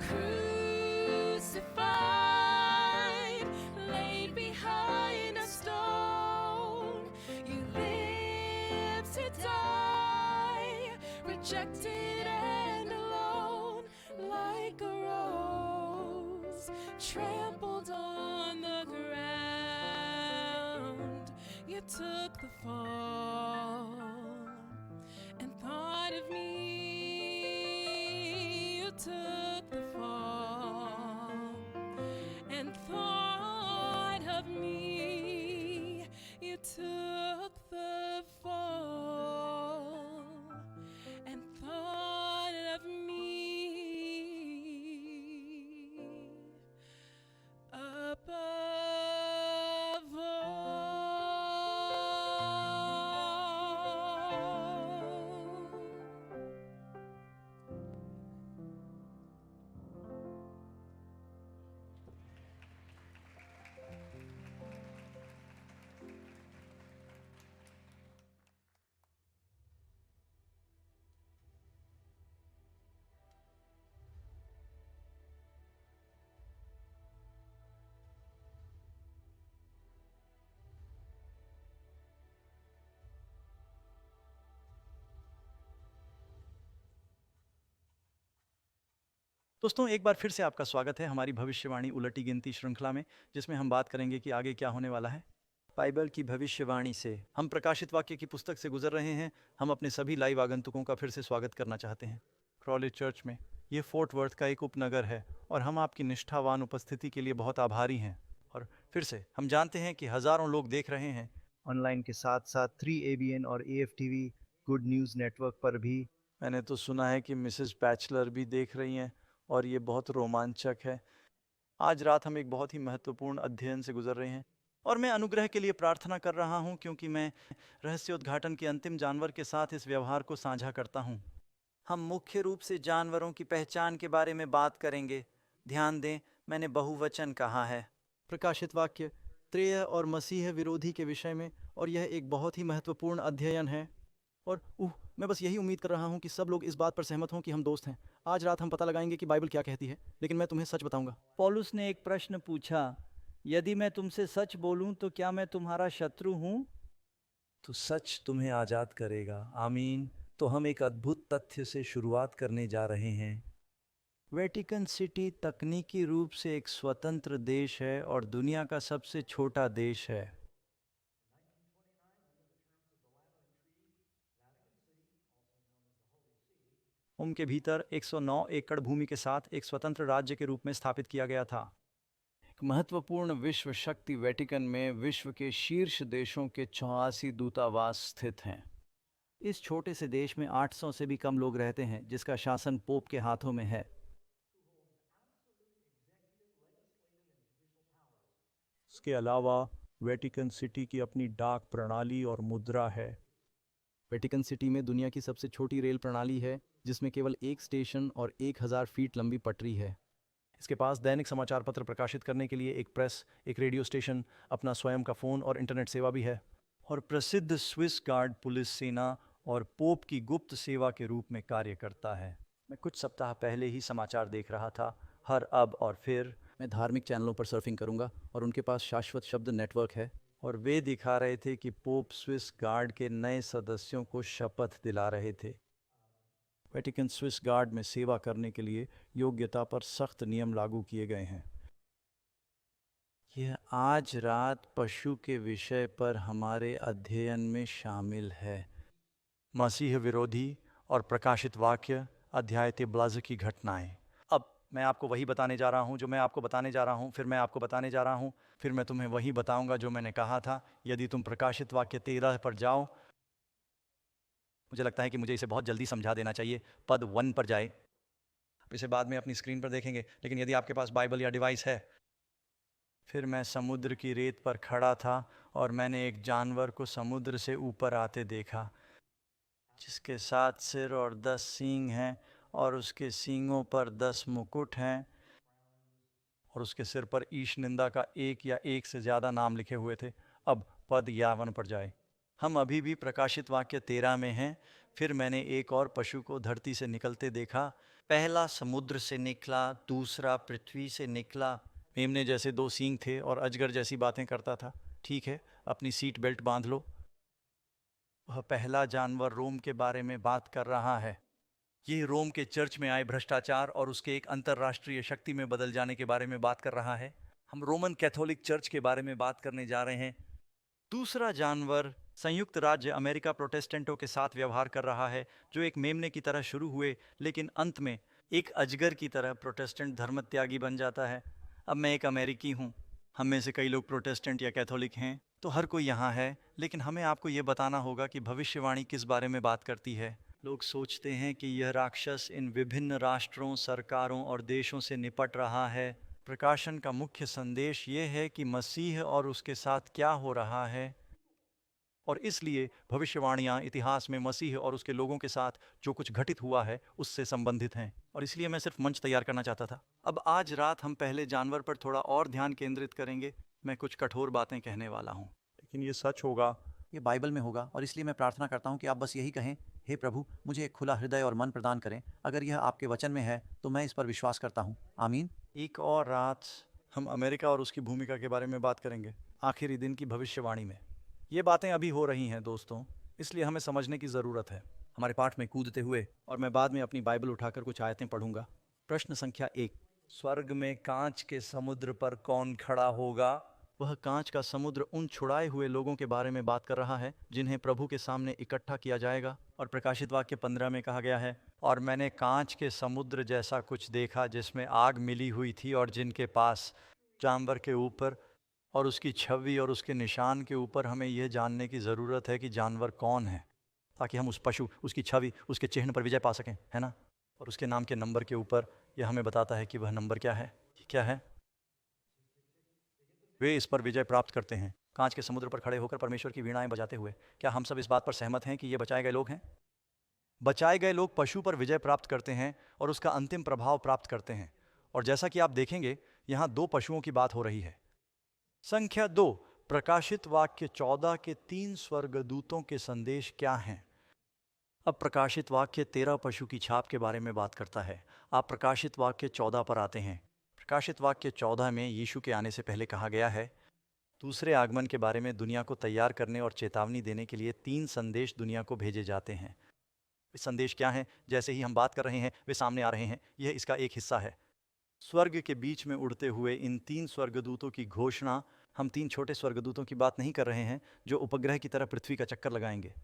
crucified, laid behind a stone. You lived to die, rejected and alone like a rose, trampled on the ground. You took the fall and thought of me. You took the fall and thought of me. You took the fall and thought of me above all. दोस्तों एक बार फिर से आपका स्वागत है हमारी भविष्यवाणी उलटी गिनती श्रृंखला में, जिसमें हम बात करेंगे कि आगे क्या होने वाला है। बाइबल की भविष्यवाणी से हम प्रकाशित वाक्य की पुस्तक से गुजर रहे हैं। हम अपने सभी लाइव आगंतुकों का फिर से स्वागत करना चाहते हैं क्रॉले चर्च में। ये फोर्ट वर्थ का एक उपनगर है और हम आपकी निष्ठावान उपस्थिति के लिए बहुत आभारी हैं। और फिर से हम जानते हैं कि हज़ारों लोग देख रहे हैं ऑनलाइन के साथ साथ 3ABN और AFTV गुड न्यूज़ नेटवर्क पर भी। मैंने तो सुना है कि मिसेस बैचलर भी देख रही हैं और ये बहुत रोमांचक है। आज रात हम एक बहुत ही महत्वपूर्ण अध्ययन से गुजर रहे हैं और मैं अनुग्रह के लिए प्रार्थना कर रहा हूँ, क्योंकि मैं रहस्योद्घाटन के अंतिम जानवर के साथ इस व्यवहार को साझा करता हूँ। हम मुख्य रूप से जानवरों की पहचान के बारे में बात करेंगे। ध्यान दें, मैंने बहुवचन कहा है। प्रकाशित वाक्य त्रेय और मसीह विरोधी के विषय में, और यह एक बहुत ही महत्वपूर्ण अध्ययन है। और मैं बस यही उम्मीद कर रहा हूँ कि सब लोग इस बात पर सहमत हों कि हम दोस्त हैं। आज रात हम पता लगाएंगे कि बाइबल क्या कहती है, लेकिन मैं तुम्हें सच बताऊंगा। पौलुस ने एक प्रश्न पूछा, यदि मैं तुमसे सच बोलूं तो क्या मैं तुम्हारा शत्रु हूं? तो सच तुम्हें आज़ाद करेगा। आमीन। तो हम एक अद्भुत तथ्य से शुरुआत करने जा रहे हैं। वेटिकन सिटी तकनीकी रूप से एक स्वतंत्र देश है और दुनिया का सबसे छोटा देश है। के भीतर 109 एकड़ भूमि के साथ एक स्वतंत्र राज्य के रूप में स्थापित किया गया था। एक महत्वपूर्ण विश्व शक्ति वेटिकन में विश्व के शीर्ष देशों के 84 दूतावास स्थित हैं। इस छोटे से देश में 800 से भी कम लोग रहते हैं, जिसका शासन पोप के हाथों में है। इसके अलावा वेटिकन सिटी की अपनी डाक प्रणाली और मुद्रा है। वेटिकन सिटी में दुनिया की सबसे छोटी रेल प्रणाली है, जिसमें केवल एक स्टेशन और 1000 फीट लंबी पटरी है। इसके पास दैनिक समाचार पत्र प्रकाशित करने के लिए एक प्रेस, एक रेडियो स्टेशन, अपना स्वयं का फ़ोन और इंटरनेट सेवा भी है। और प्रसिद्ध स्विस गार्ड पुलिस सेना और पोप की गुप्त सेवा के रूप में कार्य करता है। मैं कुछ सप्ताह पहले ही समाचार देख रहा था। हर अब और फिर मैं धार्मिक चैनलों पर सर्फिंग करूंगा और उनके पास शाश्वत शब्द नेटवर्क है, और वे दिखा रहे थे कि पोप स्विस गार्ड के नए सदस्यों को शपथ दिला रहे थे। वेटिकन स्विस गार्ड में सेवा करने के लिए योग्यता पर सख्त नियम लागू किए गए हैं। यह आज रात पशु के विषय पर हमारे अध्ययन में शामिल है। मसीह विरोधी और प्रकाशित वाक्य अध्याय 13 की घटनाएं। अब मैं आपको वही बताने जा रहा हूँ जो मैं आपको बताने जा रहा हूँ, फिर मैं आपको बताने जा रहा हूँ, फिर मैं तुम्हें वही बताऊंगा जो मैंने कहा था। यदि तुम प्रकाशित वाक्य 13 पर जाओ, मुझे लगता है कि मुझे इसे बहुत जल्दी समझा देना चाहिए। पद 1 पर जाए। इसे बाद में अपनी स्क्रीन पर देखेंगे, लेकिन यदि आपके पास बाइबल या डिवाइस है फिर मैं समुद्र की रेत पर खड़ा था और मैंने एक जानवर को समुद्र से ऊपर आते देखा, जिसके 7 सिर और 10 सींग हैं, और उसके सींगों पर 10 मुकुट हैं, और उसके सिर पर ईश निंदा का एक या एक से ज़्यादा नाम लिखे हुए थे। अब पद 51 पर जाए। हम अभी भी प्रकाशित वाक्य 13 में हैं। फिर मैंने एक और पशु को धरती से निकलते देखा। पहला समुद्र से निकला, दूसरा पृथ्वी से निकला। मेमने जैसे 2 सींग थे और अजगर जैसी बातें करता था। ठीक है, अपनी सीट बेल्ट बांध लो। वह पहला जानवर रोम के बारे में बात कर रहा है। ये रोम के चर्च में आए भ्रष्टाचार और उसके एक अंतर्राष्ट्रीय शक्ति में बदल जाने के बारे में बात कर रहा है। हम रोमन कैथोलिक चर्च के बारे में बात करने जा रहे हैं। दूसरा जानवर संयुक्त राज्य अमेरिका प्रोटेस्टेंटों के साथ व्यवहार कर रहा है, जो एक मेमने की तरह शुरू हुए लेकिन अंत में एक अजगर की तरह प्रोटेस्टेंट धर्मत्यागी बन जाता है। अब मैं एक अमेरिकी हूँ, हम में से कई लोग प्रोटेस्टेंट या कैथोलिक हैं, तो हर कोई यहाँ है, लेकिन हमें आपको ये बताना होगा कि भविष्यवाणी किस बारे में बात करती है। लोग सोचते हैं कि यह राक्षस इन विभिन्न राष्ट्रों, सरकारों और देशों से निपट रहा है। प्रकाशन का मुख्य संदेश ये है कि मसीह और उसके साथ क्या हो रहा है, और इसलिए भविष्यवाणियाँ इतिहास में मसीह और उसके लोगों के साथ जो कुछ घटित हुआ है उससे संबंधित हैं, और इसलिए मैं सिर्फ मंच तैयार करना चाहता था। अब आज रात हम पहले जानवर पर थोड़ा और ध्यान केंद्रित करेंगे। मैं कुछ कठोर बातें कहने वाला हूँ, लेकिन ये सच होगा, ये बाइबल में होगा, और इसलिए मैं प्रार्थना करता हूँ कि आप बस यही कहें, हे प्रभु, मुझे एक खुला हृदय और मन प्रदान करें। अगर यह आपके वचन में है तो मैं इस पर विश्वास करता हूँ। आमीन। एक और रात हम अमेरिका और उसकी भूमिका के बारे में बात करेंगे, आखिरी दिन की भविष्यवाणी में। ये बातें अभी हो रही हैं दोस्तों, इसलिए हमें समझने की ज़रूरत है। हमारे पाठ में कूदते हुए, और मैं बाद में अपनी बाइबल उठाकर कुछ आयतें पढ़ूंगा। प्रश्न संख्या 1, स्वर्ग में कांच के समुद्र पर कौन खड़ा होगा? वह कांच का समुद्र उन छुड़ाए हुए लोगों के बारे में बात कर रहा है जिन्हें प्रभु के सामने इकट्ठा किया जाएगा। और प्रकाशित वाक्य 15 में कहा गया है, और मैंने कांच के समुद्र जैसा कुछ देखा जिसमें आग मिली हुई थी, और जिनके पास जानवर के ऊपर और उसकी छवि और उसके निशान के ऊपर हमें यह जानने की ज़रूरत है कि जानवर कौन है, ताकि हम उस पशु, उसकी छवि, उसके चिन्ह पर विजय पा सकें, है ना। और उसके नाम के नंबर के ऊपर यह हमें बताता है कि वह नंबर क्या है। ये क्या है? वे इस पर विजय प्राप्त करते हैं, कांच के समुद्र पर खड़े होकर परमेश्वर की वीणाएं बजाते हुए। क्या हम सब इस बात पर सहमत हैं कि ये बचाए गए लोग हैं? बचाए गए लोग पशु पर विजय प्राप्त करते हैं और उसका अंतिम प्रभाव प्राप्त करते हैं। और जैसा कि आप देखेंगे, यहाँ 2 पशुओं की बात हो रही है। संख्या 2, प्रकाशित वाक्य 14 के 3 स्वर्गदूतों के संदेश क्या हैं? अब प्रकाशित वाक्य 13 पशु की छाप के बारे में बात करता है। आप प्रकाशित वाक्य 14 पर आते हैं। प्रकाशित वाक्य 14 में यीशु के आने से पहले कहा गया है, दूसरे आगमन के बारे में दुनिया को तैयार करने और चेतावनी देने के लिए 3 संदेश दुनिया को भेजे जाते हैं। वे संदेश क्या हैं? जैसे ही हम बात कर रहे हैं वे सामने आ रहे हैं। यह इसका एक हिस्सा है। स्वर्ग के बीच में उड़ते हुए इन 3 स्वर्गदूतों की घोषणा, हम 3 छोटे स्वर्गदूतों की बात नहीं कर रहे हैं जो उपग्रह की तरह पृथ्वी का चक्कर लगाएंगे।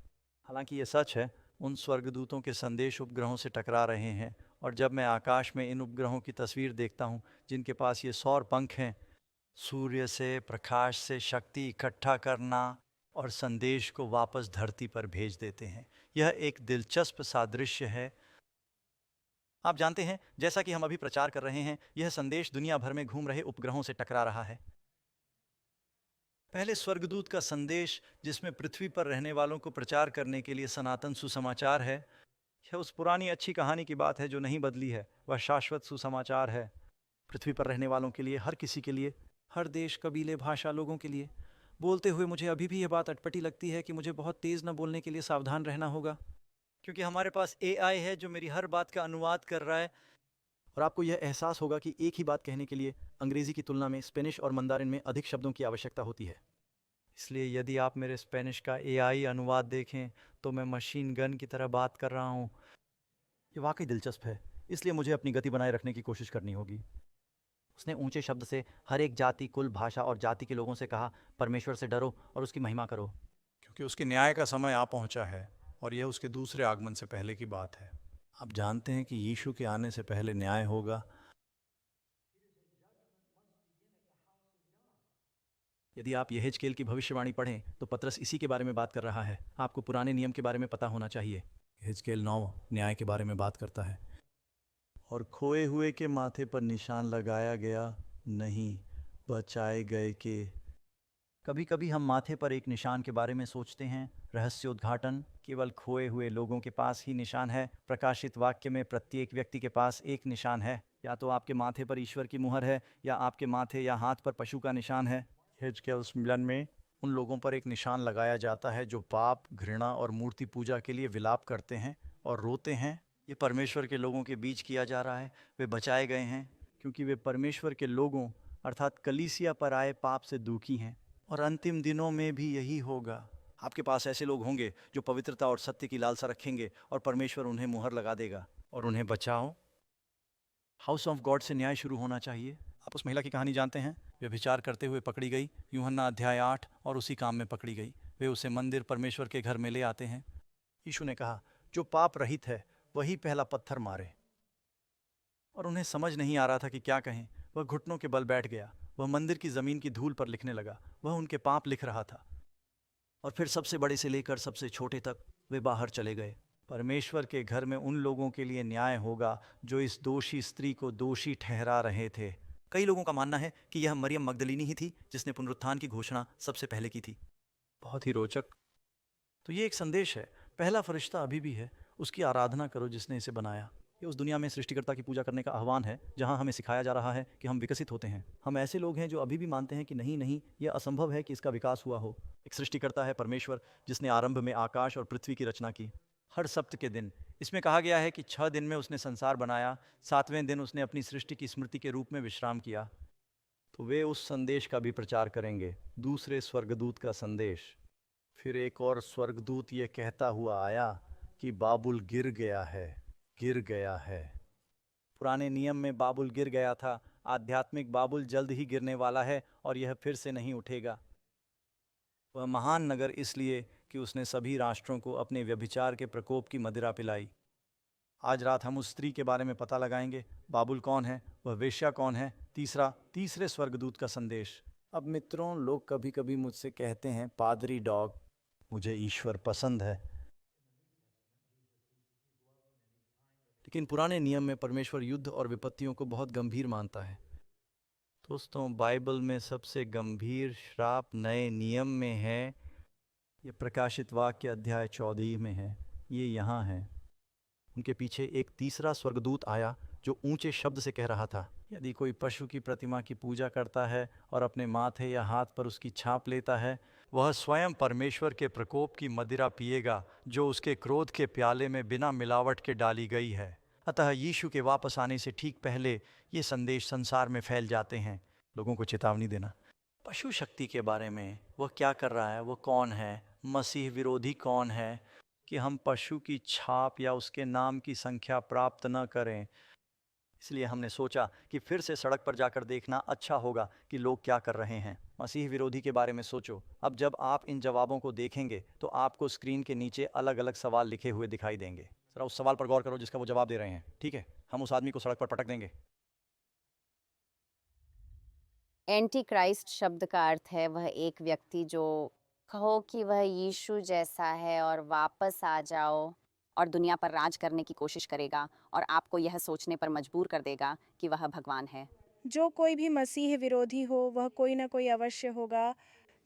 हालांकि ये सच है, उन स्वर्गदूतों के संदेश उपग्रहों से टकरा रहे हैं। और जब मैं आकाश में इन उपग्रहों की तस्वीर देखता हूँ जिनके पास ये सौर पंख हैं, सूर्य से, प्रकाश से शक्ति इकट्ठा करना और संदेश को वापस धरती पर भेज देते हैं, यह एक दिलचस्प सादृश्य है। आप जानते हैं, जैसा कि हम अभी प्रचार कर रहे हैं, यह संदेश दुनिया भर में घूम रहे उपग्रहों से टकरा रहा है। पहले स्वर्गदूत का संदेश, जिसमें पृथ्वी पर रहने वालों को प्रचार करने के लिए सनातन सुसमाचार है, यह उस पुरानी अच्छी कहानी की बात है जो नहीं बदली है। वह शाश्वत सुसमाचार है, पृथ्वी पर रहने वालों के लिए, हर किसी के लिए, हर देश, कबीले, भाषा, लोगों के लिए। बोलते हुए मुझे अभी भी यह बात अटपटी लगती है कि मुझे बहुत तेज़ न बोलने के लिए सावधान रहना होगा, क्योंकि हमारे पास AI है जो मेरी हर बात का अनुवाद कर रहा है। और आपको यह एहसास होगा कि एक ही बात कहने के लिए अंग्रेज़ी की तुलना में स्पेनिश और मंदारिन में अधिक शब्दों की आवश्यकता होती है। इसलिए यदि आप मेरे स्पेनिश का AI अनुवाद देखें तो मैं मशीन गन की तरह बात कर रहा हूँ। ये वाकई दिलचस्प है, इसलिए मुझे अपनी गति बनाए रखने की कोशिश करनी होगी। उसने ऊंचे शब्द से हर एक जाति, कुल, भाषा और जाति के लोगों से कहा, परमेश्वर से डरो और उसकी महिमा करो, क्योंकि उसके न्याय का समय आ पहुंचा है और यह उसके दूसरे आगमन से पहले की बात है। आप जानते हैं कि यीशु के आने से पहले न्याय होगा। यदि आप यहेजकेल की भविष्यवाणी पढ़ें तो पतरस इसी के बारे में बात कर रहा है। आपको पुराने नियम के बारे में पता होना चाहिए। यहेजकेल 9 न्याय के बारे में बात करता है। और खोए हुए के माथे पर निशान लगाया गया नहीं, बचाए गए कि कभी कभी हम माथे पर एक निशान के बारे में सोचते हैं। रहस्योद्घाटन केवल खोए हुए लोगों के पास ही निशान है। प्रकाशित वाक्य में प्रत्येक व्यक्ति के पास एक निशान है। या तो आपके माथे पर ईश्वर की मुहर है या आपके माथे या हाथ पर पशु का निशान है। हिजकिय्याह सम्मेलन में उन लोगों पर एक निशान लगाया जाता है जो पाप, घृणा और मूर्ति पूजा के लिए विलाप करते हैं और रोते हैं। ये परमेश्वर के लोगों के बीच किया जा रहा है। वे बचाए गए हैं क्योंकि वे परमेश्वर के लोगों अर्थात कलीसिया पर आए पाप से दुखी हैं। और अंतिम दिनों में भी यही होगा। आपके पास ऐसे लोग होंगे जो पवित्रता और सत्य की लालसा रखेंगे और परमेश्वर उन्हें मुहर लगा देगा और उन्हें बचाओ। हाउस ऑफ गॉड से न्याय शुरू होना चाहिए। आप उस महिला की कहानी जानते हैं। व्यभिचार करते हुए पकड़ी गई, यूहन्ना अध्याय 8, और उसी काम में पकड़ी गई। वे उसे मंदिर परमेश्वर के घर में ले आते हैं। यीशु ने कहा, जो पाप रहित है वही पहला पत्थर मारे। और उन्हें समझ नहीं आ रहा था कि क्या कहें। वह घुटनों के बल बैठ गया। वह मंदिर की जमीन की धूल पर लिखने लगा। वह उनके पाप लिख रहा था। और फिर सबसे बड़े से लेकर सबसे छोटे तक वे बाहर चले गए। परमेश्वर के घर में उन लोगों के लिए न्याय होगा जो इस दोषी स्त्री को दोषी ठहरा रहे थे। कई लोगों का मानना है कि यह मरियम मगदलीनी ही थी जिसने पुनरुत्थान की घोषणा सबसे पहले की थी। बहुत ही रोचक। तो ये एक संदेश है। पहला फरिश्ता अभी भी है। उसकी आराधना करो जिसने इसे बनाया। ये उस दुनिया में सृष्टिकर्ता की पूजा करने का आह्वान है जहां हमें सिखाया जा रहा है कि हम विकसित होते हैं। हम ऐसे लोग हैं जो अभी भी मानते हैं कि नहीं नहीं, यह असंभव है कि इसका विकास हुआ हो। एक सृष्टिकर्ता है परमेश्वर जिसने आरंभ में आकाश और पृथ्वी की रचना की। हर सप्त के दिन, इसमें कहा गया है कि 6 दिन में उसने संसार बनाया, 7वें दिन उसने अपनी सृष्टि की स्मृति के रूप में विश्राम किया। तो वे उस संदेश का भी प्रचार करेंगे, दूसरे स्वर्गदूत का संदेश। फिर एक और स्वर्गदूत ये कहता हुआ आया कि बाबुल गिर गया है, गिर गया है। पुराने नियम में बाबुल गिर गया था। आध्यात्मिक बाबुल जल्द ही गिरने वाला है और यह फिर से नहीं उठेगा। वह महान नगर इसलिए कि उसने सभी राष्ट्रों को अपने व्यभिचार के प्रकोप की मदिरा पिलाई। आज रात हम उस स्त्री के बारे में पता लगाएंगे। बाबुल कौन है, वह वेश्या कौन है। तीसरे स्वर्गदूत का संदेश। अब मित्रों, लोग कभी कभी मुझसे कहते हैं, पादरी डॉग, मुझे ईश्वर पसंद है। लेकिन पुराने नियम में परमेश्वर युद्ध और विपत्तियों को बहुत गंभीर मानता है। दोस्तों, बाइबल में सबसे गंभीर श्राप नए नियम में है। ये प्रकाशित वाक्य अध्याय 14 में है। ये यहाँ है। उनके पीछे एक तीसरा स्वर्गदूत आया जो ऊंचे शब्द से कह रहा था, यदि कोई पशु की प्रतिमा की पूजा करता है और अपने माथे या हाथ पर उसकी छाप लेता है, वह स्वयं परमेश्वर के प्रकोप की मदिरा पिएगा जो उसके क्रोध के प्याले में बिना मिलावट के डाली गई है। अतः यीशु के वापस आने से ठीक पहले ये संदेश संसार में फैल जाते हैं। लोगों को चेतावनी देना। पशु शक्ति के बारे में, वह क्या कर रहा है, वह कौन है, मसीह विरोधी कौन है कि हम पशु की छाप या उसके नाम की संख्या प्राप्त न करें। इसलिए हमने सोचा कि फिर से सड़क पर जाकर देखना अच्छा होगा कि लोग क्या कर रहे हैं। मसीह विरोधी के बारे में सोचो। अब जब आप इन जवाबों को देखेंगे तो आपको स्क्रीन के नीचे अलग अलग सवाल लिखे हुए दिखाई देंगे। जरा उस सवाल पर गौर करो जिसका वो जवाब दे रहे हैं। ठीक है, हम उस आदमी को सड़क पर पटक देंगे। एंटी क्राइस्ट शब्द का अर्थ है वह एक व्यक्ति जो कहो कि वह यीशु जैसा है और वापस आ जाओ और दुनिया पर राज करने की कोशिश करेगा और आपको यह सोचने पर मजबूर कर देगा कि वह भगवान है। जो कोई भी मसीह विरोधी हो वह कोई ना कोई अवश्य होगा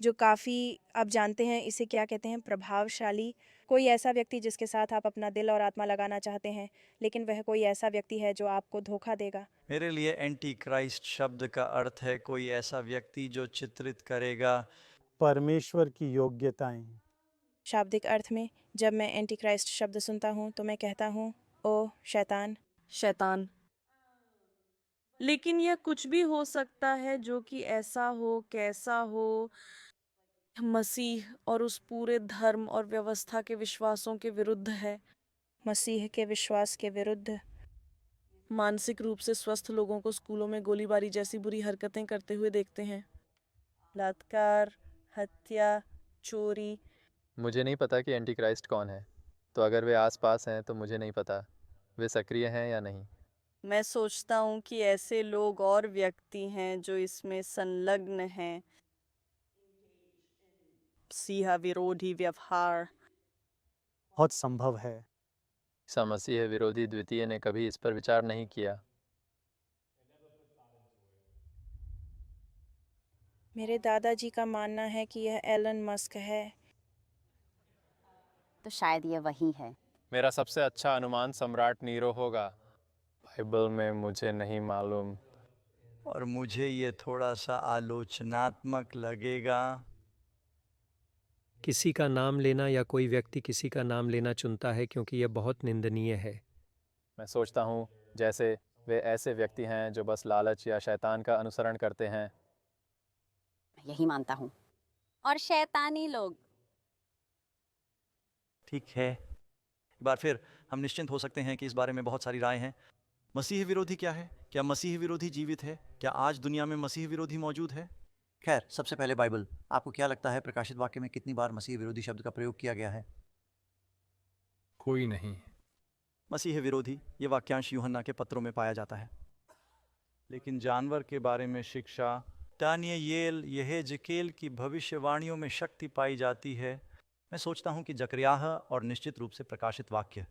जो काफ़ी, आप जानते हैं इसे क्या कहते हैं, प्रभावशाली। कोई ऐसा व्यक्ति जिसके साथ आप अपना दिल और आत्मा लगाना चाहते हैं, लेकिन वह कोई ऐसा व्यक्ति है जो आपको धोखा देगा। मेरे लिए एंटी क्राइस्ट शब्द का अर्थ है कोई ऐसा व्यक्ति जो चित्रित करेगा परमेश्वर की योग्यताएं। शाब्दिक अर्थ में जब मैं एंटी क्राइस्ट शब्द सुनता हूँ तो मैं कहता हूँ, ओ शैतान, शैतान। लेकिन यह कुछ भी हो सकता है जो कि ऐसा हो, कैसा हो, मसीह और उस पूरे धर्म और व्यवस्था के विश्वासों के विरुद्ध है। मसीह के विश्वास के विरुद्ध। मानसिक रूप से स्वस्थ लोगों को स्कूलों में गोलीबारी जैसी बुरी हरकतें करते हुए देखते हैं। बलात्कार, हत्या, चोरी। मुझे नहीं पता कि एंटी क्राइस्ट कौन है, तो अगर वे आसपास हैं तो मुझे नहीं पता वे सक्रिय हैं या नहीं। मैं सोचता हूँ कि ऐसे लोग और व्यक्ति हैं जो इसमें संलग्न हैं। मसीहा विरोधी व्यवहार बहुत संभव है। मसीह विरोधी द्वितीय ने कभी इस पर विचार नहीं किया। मेरे दादाजी का मानना है कि यह एलन मस्क है। तो शायद ये वही है। मेरा सबसे अच्छा अनुमान सम्राट नीरो होगा। बाइबल में मुझे नहीं मालूम। और मुझे ये थोड़ा सा आलोचनात्मक लगेगा। किसी का नाम लेना या कोई व्यक्ति किसी का नाम लेना चुनता है क्योंकि यह बहुत निंदनीय है। मैं सोचता हूँ जैसे वे ऐसे व्यक्ति हैं जो बस लालच या शैतान का अनुसरण करते हैं। मैं यही मानता हूँ। और शैतानी लोग। ठीक है, एक बार फिर हम निश्चिंत हो सकते हैं कि इस बारे में बहुत सारी राय हैं। मसीह विरोधी क्या है? क्या मसीह विरोधी जीवित है? क्या आज दुनिया में मसीह विरोधी मौजूद है? खैर, सबसे पहले बाइबल। आपको क्या लगता है प्रकाशित वाक्य में कितनी बार मसीह विरोधी शब्द का प्रयोग किया गया है? कोई नहीं। मसीह विरोधी ये वाक्यांश यूहन्ना के पत्रों में पाया जाता है। लेकिन जानवर के बारे में शिक्षा, दानियेल, यहेजकेल की भविष्यवाणियों में शक्ति पाई जाती है। मैं सोचता हूँ कि जकरियाह और निश्चित रूप से प्रकाशित वाक्य।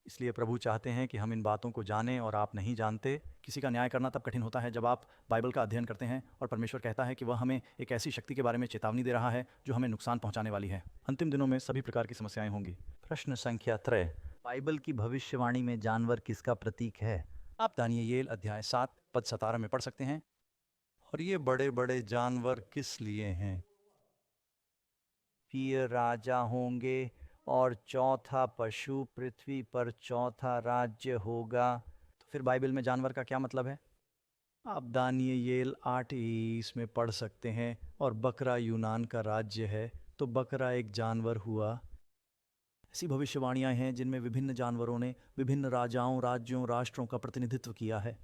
इसलिए प्रभु चाहते हैं कि हम इन बातों को जानें और आप नहीं जानते। किसी का न्याय करना तब कठिन होता है जब आप बाइबल का अध्ययन करते हैं और परमेश्वर कहता है कि वह हमें एक ऐसी शक्ति के बारे में चेतावनी दे रहा है जो हमें नुकसान पहुंचाने वाली है। अंतिम दिनों में सभी प्रकार की समस्याएं होंगी। प्रश्न संख्या 3, बाइबल की भविष्यवाणी में जानवर किसका प्रतीक है? आप दानियेल अध्याय 7 पद 17 में पढ़ सकते हैं। और ये बड़े बड़े जानवर किस लिए हैं? फिर राजा होंगे और चौथा पशु पृथ्वी पर चौथा राज्य होगा। तो फिर बाइबल में जानवर का क्या मतलब है? आप दानियेल 8:20 में पढ़ सकते हैं। और बकरा यूनान का राज्य है, तो बकरा एक जानवर हुआ। ऐसी भविष्यवाणियां हैं जिनमें विभिन्न जानवरों ने विभिन्न राजाओं, राज्यों, राष्ट्रों का प्रतिनिधित्व किया है।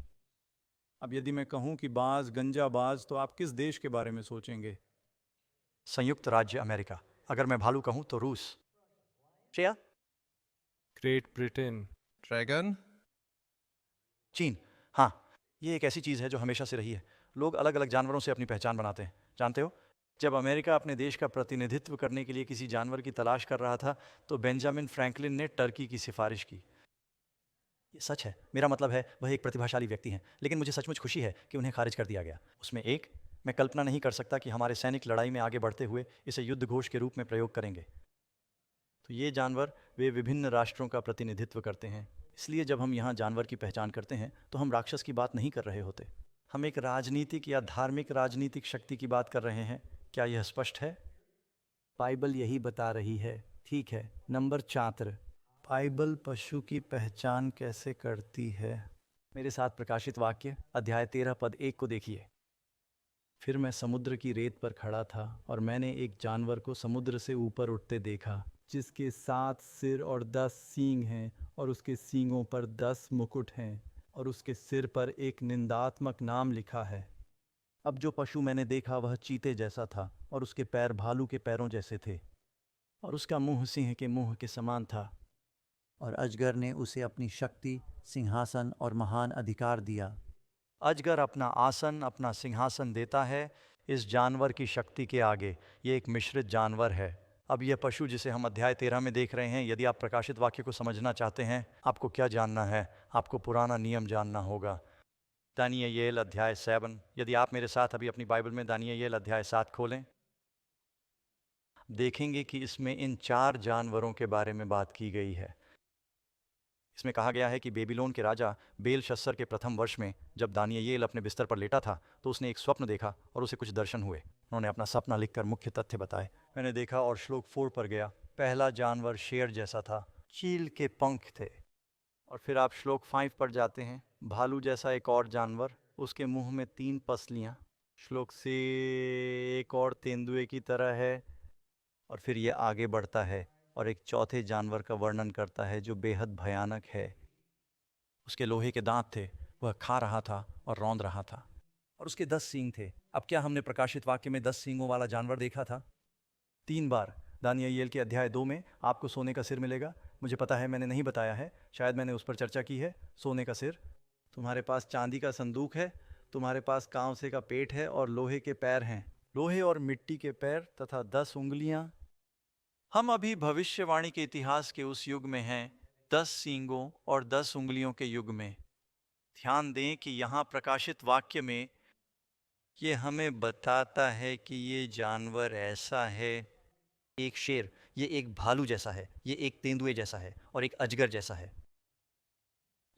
अब यदि मैं कहूं कि बाज गंजा बाज, तो आप किस देश के बारे में सोचेंगे? संयुक्त राज्य अमेरिका। अगर मैं भालू कहूं तो रूस। श्रेया? Great Britain. ड्रैगन। चीन। हाँ, ये एक ऐसी चीज़ है जो हमेशा से रही है। लोग अलग अलग जानवरों से अपनी पहचान बनाते हैं। जानते हो, जब अमेरिका अपने देश का प्रतिनिधित्व करने के लिए किसी जानवर की तलाश कर रहा था तो बेंजामिन फ्रैंकलिन ने टर्की की सिफारिश की। ये सच है। मेरा मतलब है वह एक प्रतिभाशाली व्यक्ति हैं, लेकिन मुझे सचमुच खुशी है कि उन्हें खारिज कर दिया गया। उसमें एक, मैं कल्पना नहीं कर सकता कि हमारे सैनिक लड़ाई में आगे बढ़ते हुए इसे युद्ध घोष के रूप में प्रयोग करेंगे। तो ये जानवर वे विभिन्न राष्ट्रों का प्रतिनिधित्व करते हैं। इसलिए जब हम यहाँ जानवर की पहचान करते हैं तो हम राक्षस की बात नहीं कर रहे होते। हम एक राजनीतिक या धार्मिक राजनीतिक शक्ति की बात कर रहे हैं। क्या यह स्पष्ट है? बाइबल यही बता रही है। ठीक है। नंबर 4, बाइबल पशु की पहचान कैसे करती है? मेरे साथ प्रकाशित वाक्य अध्याय 13 पद 1 को देखिए। फिर मैं समुद्र की रेत पर खड़ा था और मैंने एक जानवर को समुद्र से ऊपर उठते देखा, जिसके 7 सिर और 10 सींग हैं, और उसके सींगों पर 10 मुकुट हैं, और उसके सिर पर एक निंदात्मक नाम लिखा है। अब जो पशु मैंने देखा वह चीते जैसा था, और उसके पैर भालू के पैरों जैसे थे, और उसका मुंह सिंह के मुंह के समान था। और अजगर ने उसे अपनी शक्ति, सिंहासन और महान अधिकार दिया। अजगर अपना आसन, अपना सिंहासन देता है इस जानवर की शक्ति के आगे। ये एक मिश्रित जानवर है। अब यह पशु जिसे हम अध्याय 13 में देख रहे हैं, यदि आप प्रकाशित वाक्य को समझना चाहते हैं, आपको क्या जानना है? आपको पुराना नियम जानना होगा। दानियेल अध्याय 7। यदि आप मेरे साथ अभी अपनी बाइबल में दानियेल अध्याय 7 खोलें, देखेंगे कि इसमें इन 4 जानवरों के बारे में बात की गई है। इसमें कहा गया है कि बेबीलोन के राजा बेलशस्सर के प्रथम वर्ष में जब दानियेल अपने बिस्तर पर लेटा था तो उसने एक स्वप्न देखा और उसे कुछ दर्शन हुए। उन्होंने अपना सपना लिखकर मुख्य तथ्य बताए। मैंने देखा और श्लोक 4 पर गया। पहला जानवर शेर जैसा था, चील के पंख थे। और फिर आप श्लोक 5 पर जाते हैं। भालू जैसा एक और जानवर, उसके मुंह में 3 पसलियाँ। श्लोक से एक और तेंदुए की तरह है। और फिर ये आगे बढ़ता है और एक चौथे जानवर का वर्णन करता है जो बेहद भयानक है। उसके लोहे के दांत थे, वह खा रहा था और रौंद रहा था, और उसके 10 सींग थे। अब क्या हमने प्रकाशित वाक्य में 10 सींगों वाला जानवर देखा था? 3 बार। दानियेल के अध्याय 2 में आपको सोने का सिर मिलेगा। मुझे पता है मैंने नहीं बताया है, शायद मैंने उस पर चर्चा की है। सोने का सिर। तुम्हारे पास चांदी का संदूक है, तुम्हारे पास कांसे का पेट है और लोहे के पैर हैं, लोहे और मिट्टी के पैर तथा 10 उंगलियां। हम अभी भविष्यवाणी के इतिहास के उस युग में हैं, 10 सींगों और 10 उंगलियों के युग में। ध्यान दें कि यहाँ प्रकाशित वाक्य में ये हमें बताता है कि ये जानवर ऐसा है। एक शेर, ये एक भालू जैसा है, ये एक तेंदुए जैसा है और एक अजगर जैसा है।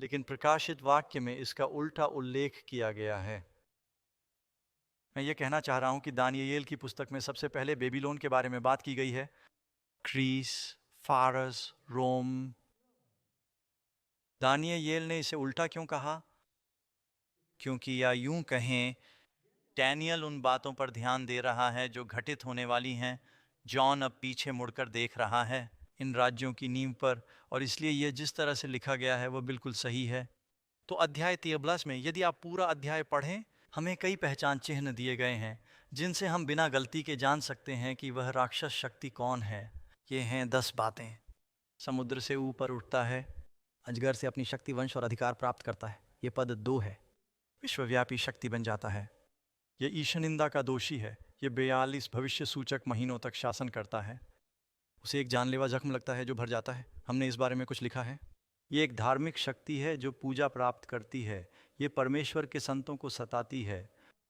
लेकिन प्रकाशित वाक्य में इसका उल्टा उल्लेख किया गया है। मैं ये कहना चाह रहा हूं कि दानियेल की पुस्तक में सबसे पहले बेबीलोन के बारे में बात की गई है। ग्रीस, फारस, रोम। दानियेल ने इसे उल्टा क्यों कहा? क्योंकि या यूं कहें, डैनियल उन बातों पर ध्यान दे रहा है जो घटित होने वाली हैं। जॉन अब पीछे मुड़कर देख रहा है इन राज्यों की नींव पर, और इसलिए यह जिस तरह से लिखा गया है वह बिल्कुल सही है। तो अध्याय 13 में यदि आप पूरा अध्याय पढ़ें, हमें कई पहचान चिन्ह दिए गए हैं जिनसे हम बिना गलती के जान सकते हैं कि वह राक्षस शक्ति कौन है। ये हैं 10 बातें। समुद्र से ऊपर उठता है, अजगर से अपनी शक्ति, वंश और अधिकार प्राप्त करता है। ये पद 2 है। विश्वव्यापी शक्ति बन जाता है। ये ईशनिंदा का दोषी है। ये 42 भविष्य सूचक महीनों तक शासन करता है। उसे एक जानलेवा जख्म लगता है जो भर जाता है। हमने इस बारे में कुछ लिखा है। ये एक धार्मिक शक्ति है जो पूजा प्राप्त करती है। ये परमेश्वर के संतों को सताती है।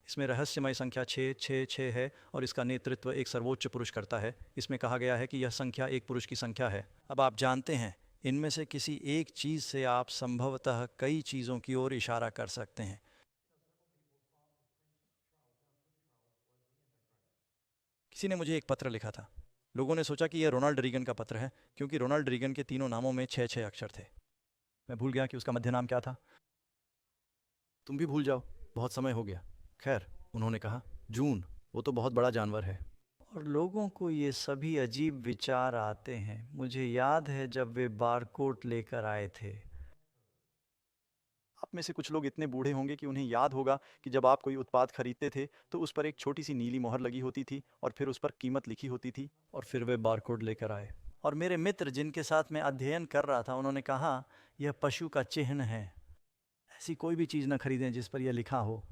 इसमें रहस्यमय संख्या 666 है और इसका नेतृत्व एक सर्वोच्च पुरुष करता है। इसमें कहा गया है कि यह संख्या एक पुरुष की संख्या है। अब आप जानते हैं, इनमें से किसी एक चीज़ से आप संभवतः कई चीज़ों की ओर इशारा कर सकते हैं। किसी ने मुझे एक पत्र लिखा था। लोगों ने सोचा कि यह रोनाल्ड रीगन का पत्र है, क्योंकि रोनाल्ड रीगन के तीनों नामों में 6 अक्षर थे। मैं भूल गया कि उसका मध्य नाम क्या था। तुम भी भूल जाओ, बहुत समय हो गया। खैर, उन्होंने कहा, जून, वो तो बहुत बड़ा जानवर है। और लोगों को ये सभी अजीब विचार आते हैं। मुझे याद है जब वे बारकोड लेकर आए थे। आप में से कुछ लोग इतने बूढ़े होंगे कि उन्हें याद होगा कि जब आप कोई उत्पाद खरीदते थे तो उस पर एक छोटी सी नीली मोहर लगी होती थी और फिर उस पर कीमत लिखी होती थी, और फिर वे बारकोड लेकर आए। और मेरे मित्र जिनके साथ मैं अध्ययन कर रहा था, उन्होंने कहा, यह पशु का चिन्ह है, ऐसी कोई भी चीज़ न खरीदें जिस पर यह लिखा हो।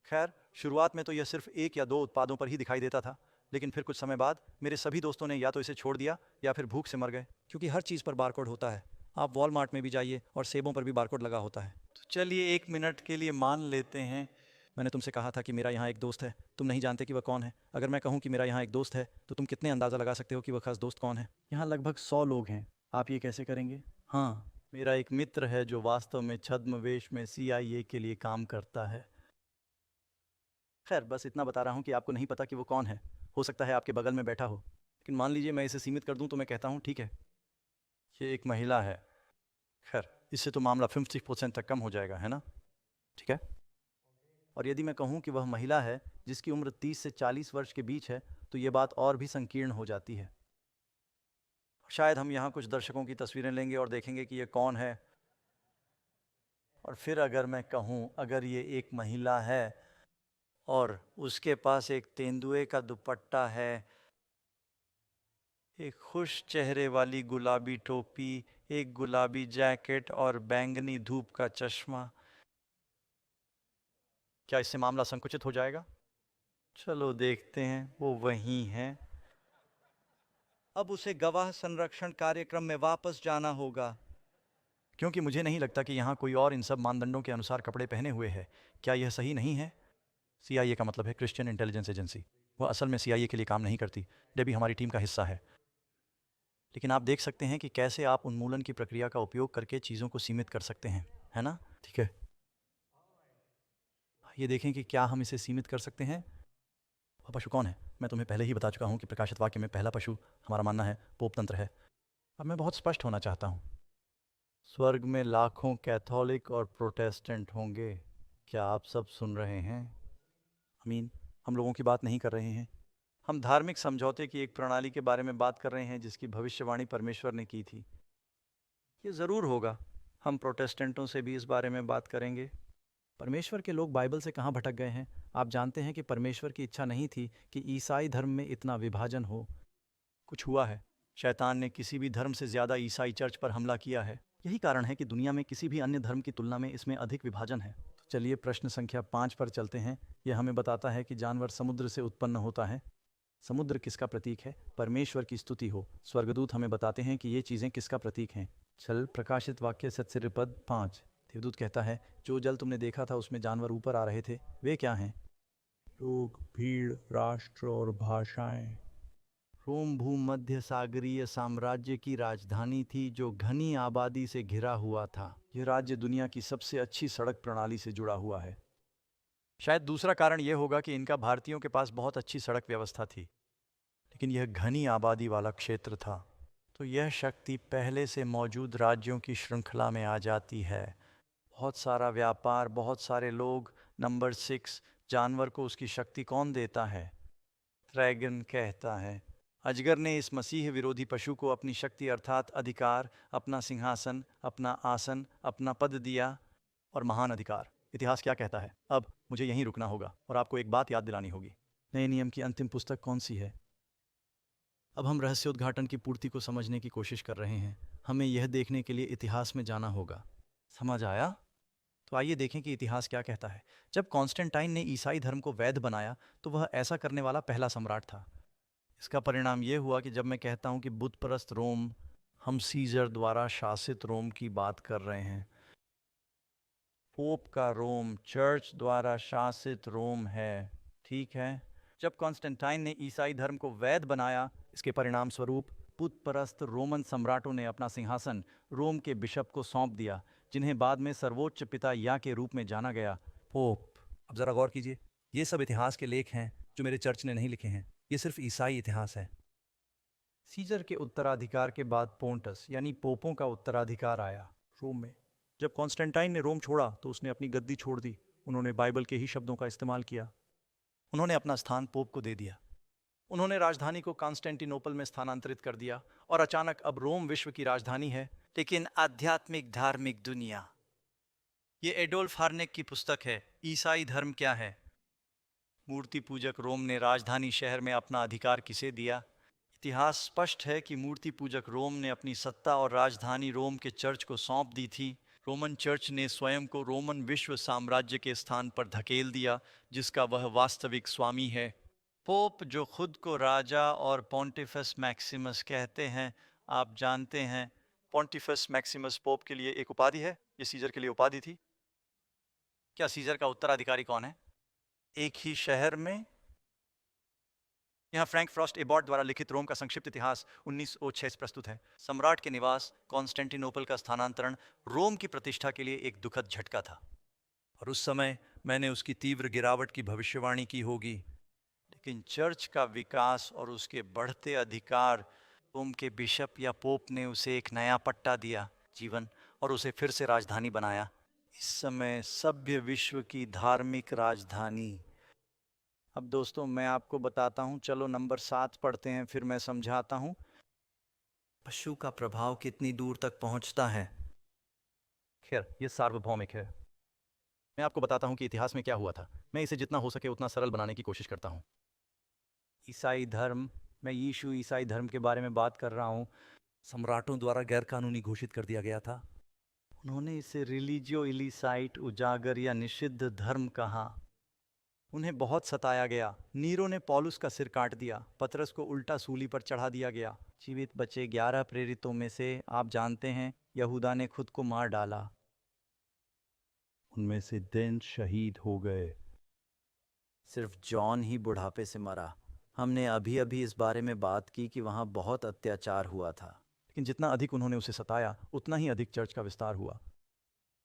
खैर, शुरुआत में तो यह सिर्फ 1 या 2 उत्पादों पर ही दिखाई देता था, लेकिन फिर कुछ समय बाद मेरे सभी दोस्तों ने या तो इसे छोड़ दिया या फिर भूख से मर गए, क्योंकि हर चीज़ पर बारकोड होता है। आप वॉलमार्ट में भी जाइए और सेबों पर भी बारकोड लगा होता है। तो चलिए 1 मिनट के लिए मान लेते हैं। मैंने तुमसे कहा था कि मेरा यहाँ एक दोस्त है। तुम नहीं जानते कि वह कौन है। अगर मैं कहूँ कि मेरा यहाँ एक दोस्त है, तो तुम कितने अंदाज़ा लगा सकते हो कि वह खास दोस्त कौन है? यहाँ लगभग 100 लोग हैं। आप ये कैसे करेंगे? हाँ, मेरा एक मित्र है जो वास्तव में छद्मवेश में CIA के लिए काम करता है। खैर, बस इतना बता रहा हूँ कि आपको नहीं पता कि वो कौन है। हो सकता है आपके बगल में बैठा हो, लेकिन मान लीजिए मैं इसे सीमित कर दूं तो मैं कहता हूँ, ठीक है, ये एक महिला है। खैर, इससे तो मामला 50% तक कम हो जाएगा, है ना? ठीक है। और यदि मैं कहूँ कि वह महिला है जिसकी उम्र 30 से 40 वर्ष के बीच है, तो ये बात और भी संकीर्ण हो जाती है। शायद हम यहाँ कुछ दर्शकों की तस्वीरें लेंगे और देखेंगे कि ये कौन है। और फिर अगर मैं कहूँ, अगर ये एक महिला है और उसके पास एक तेंदुए का दुपट्टा है, एक खुश चेहरे वाली गुलाबी टोपी, एक गुलाबी जैकेट और बैंगनी धूप का चश्मा, क्या इससे मामला संकुचित हो जाएगा? चलो देखते हैं। वो वही है। अब उसे गवाह संरक्षण कार्यक्रम में वापस जाना होगा, क्योंकि मुझे नहीं लगता कि यहाँ कोई और इन सब मानदंडों के अनुसार कपड़े पहने हुए है। क्या यह सही नहीं है? CIA का मतलब है क्रिश्चियन इंटेलिजेंस एजेंसी। वह असल में CIA के लिए काम नहीं करती। डेबी हमारी टीम का हिस्सा है। लेकिन आप देख सकते हैं कि कैसे आप उन्मूलन की प्रक्रिया का उपयोग करके चीज़ों को सीमित कर सकते हैं, है ना? ठीक है, ये देखें कि क्या हम इसे सीमित कर सकते हैं। वह पशु कौन है? मैं तुम्हें पहले ही बता चुका हूँ कि प्रकाशित वाक्य में पहला पशु हमारा मानना है पोप तंत्र है। अब मैं बहुत स्पष्ट होना चाहता हूँ। स्वर्ग में लाखों कैथोलिक और प्रोटेस्टेंट होंगे। क्या आप सब सुन रहे हैं? आमीन। हम लोगों की बात नहीं कर रहे हैं। हम धार्मिक समझौते की एक प्रणाली के बारे में बात कर रहे हैं जिसकी भविष्यवाणी परमेश्वर ने की थी। ये ज़रूर होगा। हम प्रोटेस्टेंटों से भी इस बारे में बात करेंगे। परमेश्वर के लोग बाइबल से कहाँ भटक गए हैं? आप जानते हैं कि परमेश्वर की इच्छा नहीं थी कि ईसाई धर्म में इतना विभाजन हो। कुछ हुआ है। शैतान ने किसी भी धर्म से ज़्यादा ईसाई चर्च पर हमला किया है। यही कारण है कि दुनिया में किसी भी अन्य धर्म की तुलना में इसमें अधिक विभाजन है। तो चलिए प्रश्न संख्या 5 पर चलते हैं। यह हमें बताता है कि जानवर समुद्र से उत्पन्न होता है। समुद्र किसका प्रतीक है? परमेश्वर की स्तुति हो। स्वर्गदूत हमें बताते हैं कि ये चीज़ें किसका प्रतीक हैं। चल प्रकाशित वाक्य 7 5। देवदूत कहता है, जो जल तुमने देखा था उसमें जानवर ऊपर आ रहे थे, वे क्या हैं? लोग, भीड़, राष्ट्र और भाषाएं। रोम भूमध्य सागरीय साम्राज्य की राजधानी थी जो घनी आबादी से घिरा हुआ था। यह राज्य दुनिया की सबसे अच्छी सड़क प्रणाली से जुड़ा हुआ है। शायद दूसरा कारण यह होगा कि इनका भारतीयों के पास बहुत अच्छी सड़क व्यवस्था थी, लेकिन यह घनी आबादी वाला क्षेत्र था। तो यह शक्ति पहले से मौजूद राज्यों की श्रृंखला में आ जाती है। बहुत सारा व्यापार, बहुत सारे लोग। नंबर 6, जानवर को उसकी शक्ति कौन देता है? ड्रैगन कहता है। अजगर ने इस मसीह विरोधी पशु को अपनी शक्ति अर्थात अधिकार, अपना सिंहासन, अपना आसन, अपना पद दिया और महान अधिकार। इतिहास क्या कहता है? अब मुझे यहीं रुकना होगा और आपको एक बात याद दिलानी होगी। नए नियम की अंतिम पुस्तक कौन सी है? अब हम रहस्योद्घाटन की पूर्ति को समझने की कोशिश कर रहे हैं। हमें यह देखने के लिए इतिहास में जाना होगा। समझ आया? तो आइए देखें कि इतिहास क्या कहता है। जब कॉन्स्टेंटाइन ने ईसाई धर्म को वैध बनाया तो वह ऐसा करने वाला पहला सम्राट था। इसका परिणाम यह हुआ कि जब मैं कहता हूं कि बुत परस्त रोम, हम सीजर द्वारा शासित रोम की बात कर रहे हैं। पोप का रोम चर्च द्वारा शासित रोम है, ठीक है। जब कॉन्स्टेंटाइन ने ईसाई धर्म को वैध बनाया, इसके परिणाम स्वरूप बुत परस्त रोमन सम्राटों ने अपना सिंहासन रोम के बिशप को सौंप दिया, जिन्हें बाद में सर्वोच्च पिता या के रूप में जाना गया, पोप। अब जरा गौर कीजिए, ये सब इतिहास के लेख हैं जो मेरे चर्च ने नहीं लिखे हैं। ये सिर्फ ईसाई इतिहास है। सीजर के उत्तराधिकार के बाद पोंटस यानी पोपों का उत्तराधिकार आया रोम में। जब कॉन्स्टेंटाइन ने रोम छोड़ा तो उसने अपनी गद्दी छोड़ दी। उन्होंने बाइबल के ही शब्दों का इस्तेमाल किया। उन्होंने अपना स्थान पोप को दे दिया। उन्होंने राजधानी को कॉन्स्टेंटिनोपल में स्थानांतरित कर दिया और अचानक अब रोम विश्व की राजधानी है। लेकिन आध्यात्मिक धार्मिक दुनिया, ये एडोल्फ हार्नेक की पुस्तक है, ईसाई धर्म क्या है। मूर्ति पूजक रोम ने राजधानी शहर में अपना अधिकार किसे दिया? इतिहास स्पष्ट है कि मूर्ति पूजक रोम ने अपनी सत्ता और राजधानी रोम के चर्च को सौंप दी थी। रोमन चर्च ने स्वयं को रोमन विश्व साम्राज्य के स्थान पर धकेल दिया, जिसका वह वास्तविक स्वामी है। पोप, जो खुद को राजा और पॉन्टिफस मैक्सिमस कहते हैं, आप जानते हैं पॉन्टिफस मैक्सिमस पोप के लिए एक उपाधि है। ये सीजर के लिए उपाधि थी। क्या सीजर का उत्तराधिकारी कौन है? एक ही शहर में। यहाँ फ्रैंक फ्रॉस्ट एबॉट द्वारा लिखित रोम का संक्षिप्त इतिहास 1906 प्रस्तुत है। सम्राट के निवास कॉन्स्टेंटिनोपल का स्थानांतरण रोम की प्रतिष्ठा के लिए एक दुखद झटका था, और उस समय मैंने उसकी तीव्र गिरावट की भविष्यवाणी की होगी। लेकिन चर्च का विकास और उसके बढ़ते अधिकार, रोम के बिशप या पोप ने उसे एक नया पट्टा दिया, जीवन, और उसे फिर से राजधानी बनाया। इस समय सभ्य विश्व की धार्मिक राजधानी। अब दोस्तों मैं आपको बताता हूँ, चलो नंबर 7 पढ़ते हैं, फिर मैं समझाता हूँ पशु का प्रभाव कितनी दूर तक पहुंचता है। खैर ये सार्वभौमिक है। मैं आपको बताता हूँ कि इतिहास में क्या हुआ था। मैं इसे जितना हो सके उतना सरल बनाने की कोशिश करता हूँ। ईसाई धर्म, मैं यीशु ईसाई धर्म के बारे में बात कर रहा हूँ, सम्राटों द्वारा गैरकानूनी घोषित कर दिया गया था। उन्होंने इसे रिलीजियो इलिसाइट, उजागर या निषिद्ध धर्म कहा। उन्हें बहुत सताया गया। नीरो ने पौलुस का सिर काट दिया। पतरस को उल्टा सूली पर चढ़ा दिया गया। जीवित बचे 11 प्रेरितों में से आप जानते हैं यहूदा ने खुद को मार डाला। उनमें से 3 शहीद हो गए। सिर्फ जॉन ही बुढ़ापे से मरा। हमने अभी अभी इस बारे में बात की कि वहाँ बहुत अत्याचार हुआ था। लेकिन जितना अधिक उन्होंने उसे सताया, उतना ही अधिक चर्च का विस्तार हुआ।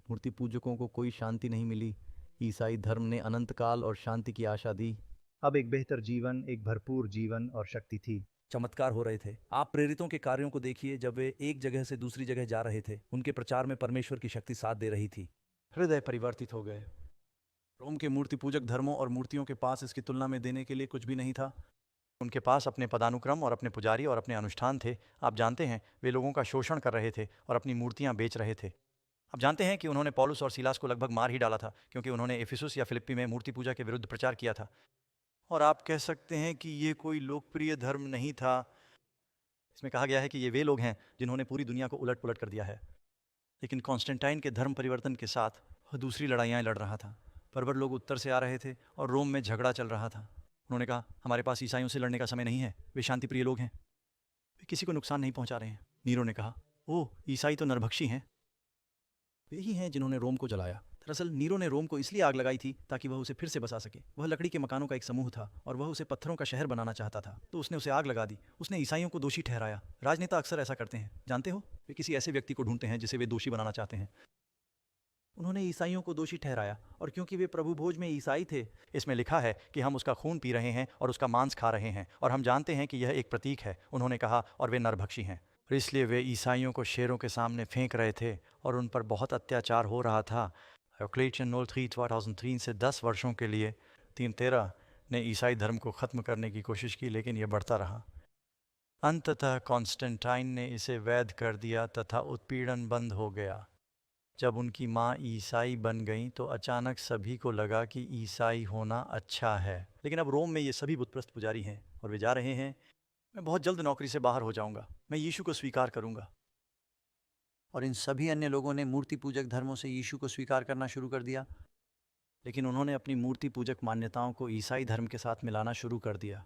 मूर्ति पूजकों को कोई शांति नहीं मिली। ईसाई धर्म ने अनंत काल और शांति की आशा दी। अब एक बेहतर जीवन, एक भरपूर जीवन और शक्ति थी। चमत्कार हो रहे थे। आप प्रेरितों के कार्यों को देखिए। जब वे एक जगह से दूसरी जगह जा रहे थे, उनके प्रचार में परमेश्वर की शक्ति साथ दे रही थी। हृदय परिवर्तित हो गए। रोम के मूर्ति पूजक धर्मों और मूर्तियों के पास इसकी तुलना में देने के लिए कुछ भी नहीं था। उनके पास अपने पदानुक्रम और अपने पुजारी और अपने अनुष्ठान थे। आप जानते हैं वे लोगों का शोषण कर रहे थे और अपनी मूर्तियां बेच रहे थे। आप जानते हैं कि उन्होंने पौलुस और सीलास को लगभग मार ही डाला था, क्योंकि उन्होंने एफिसुस या फिलिप्पी में मूर्ति पूजा के विरुद्ध प्रचार किया था। और आप कह सकते हैं कि ये कोई लोकप्रिय धर्म नहीं था। इसमें कहा गया है कि ये वे लोग हैं जिन्होंने पूरी दुनिया को उलट पुलट कर दिया है। लेकिन कॉन्स्टेंटाइन के धर्म परिवर्तन के साथ वह दूसरी लड़ाइयाँ लड़ रहा था। बर्बर लोग उत्तर से आ रहे थे और रोम में झगड़ा चल रहा था। उन्होंने कहा, हमारे पास ईसाइयों से लड़ने का समय नहीं है, वे शांतिप्रिय लोग हैं, वे किसी को नुकसान नहीं पहुंचा रहे हैं। नीरो ने कहा, ओह ईसाई तो नरभक्षी हैं। वे ही हैं जिन्होंने रोम को जलाया। दरअसल नीरो ने रोम को इसलिए आग लगाई थी ताकि वह उसे फिर से बसा सके। वह लकड़ी के मकानों का एक समूह था और वह उसे पत्थरों का शहर बनाना चाहता था, तो उसने उसे आग लगा दी। उसने ईसाइयों को दोषी ठहराया। राजनेता अक्सर ऐसा करते हैं, जानते हो, वे किसी ऐसे व्यक्ति को ढूंढते हैं जिसे वे दोषी बनाना चाहते हैं। उन्होंने ईसाइयों को दोषी ठहराया, और क्योंकि वे प्रभु भोज में ईसाई थे, इसमें लिखा है कि हम उसका खून पी रहे हैं और उसका मांस खा रहे हैं, और हम जानते हैं कि यह एक प्रतीक है, उन्होंने कहा, और वे नरभक्षी हैं। और इसलिए वे ईसाइयों को शेरों के सामने फेंक रहे थे और उन पर बहुत अत्याचार हो रहा था। यूक्लिडियन 2003 से 10 वर्षों के लिए 313 ने ईसाई धर्म को ख़त्म करने की कोशिश की, लेकिन यह बढ़ता रहा। अंततः कॉन्स्टेंटाइन ने इसे वैध कर दिया तथा उत्पीड़न बंद हो गया। जब उनकी माँ ईसाई बन गईं तो अचानक सभी को लगा कि ईसाई होना अच्छा है। लेकिन अब रोम में ये सभी बुतप्रस्त पुजारी हैं और वे जा रहे हैं, मैं बहुत जल्द नौकरी से बाहर हो जाऊंगा, मैं यीशु को स्वीकार करूंगा। और इन सभी अन्य लोगों ने मूर्ति पूजक धर्मों से यीशु को स्वीकार करना शुरू कर दिया, लेकिन उन्होंने अपनी मूर्ति पूजक मान्यताओं को ईसाई धर्म के साथ मिलाना शुरू कर दिया।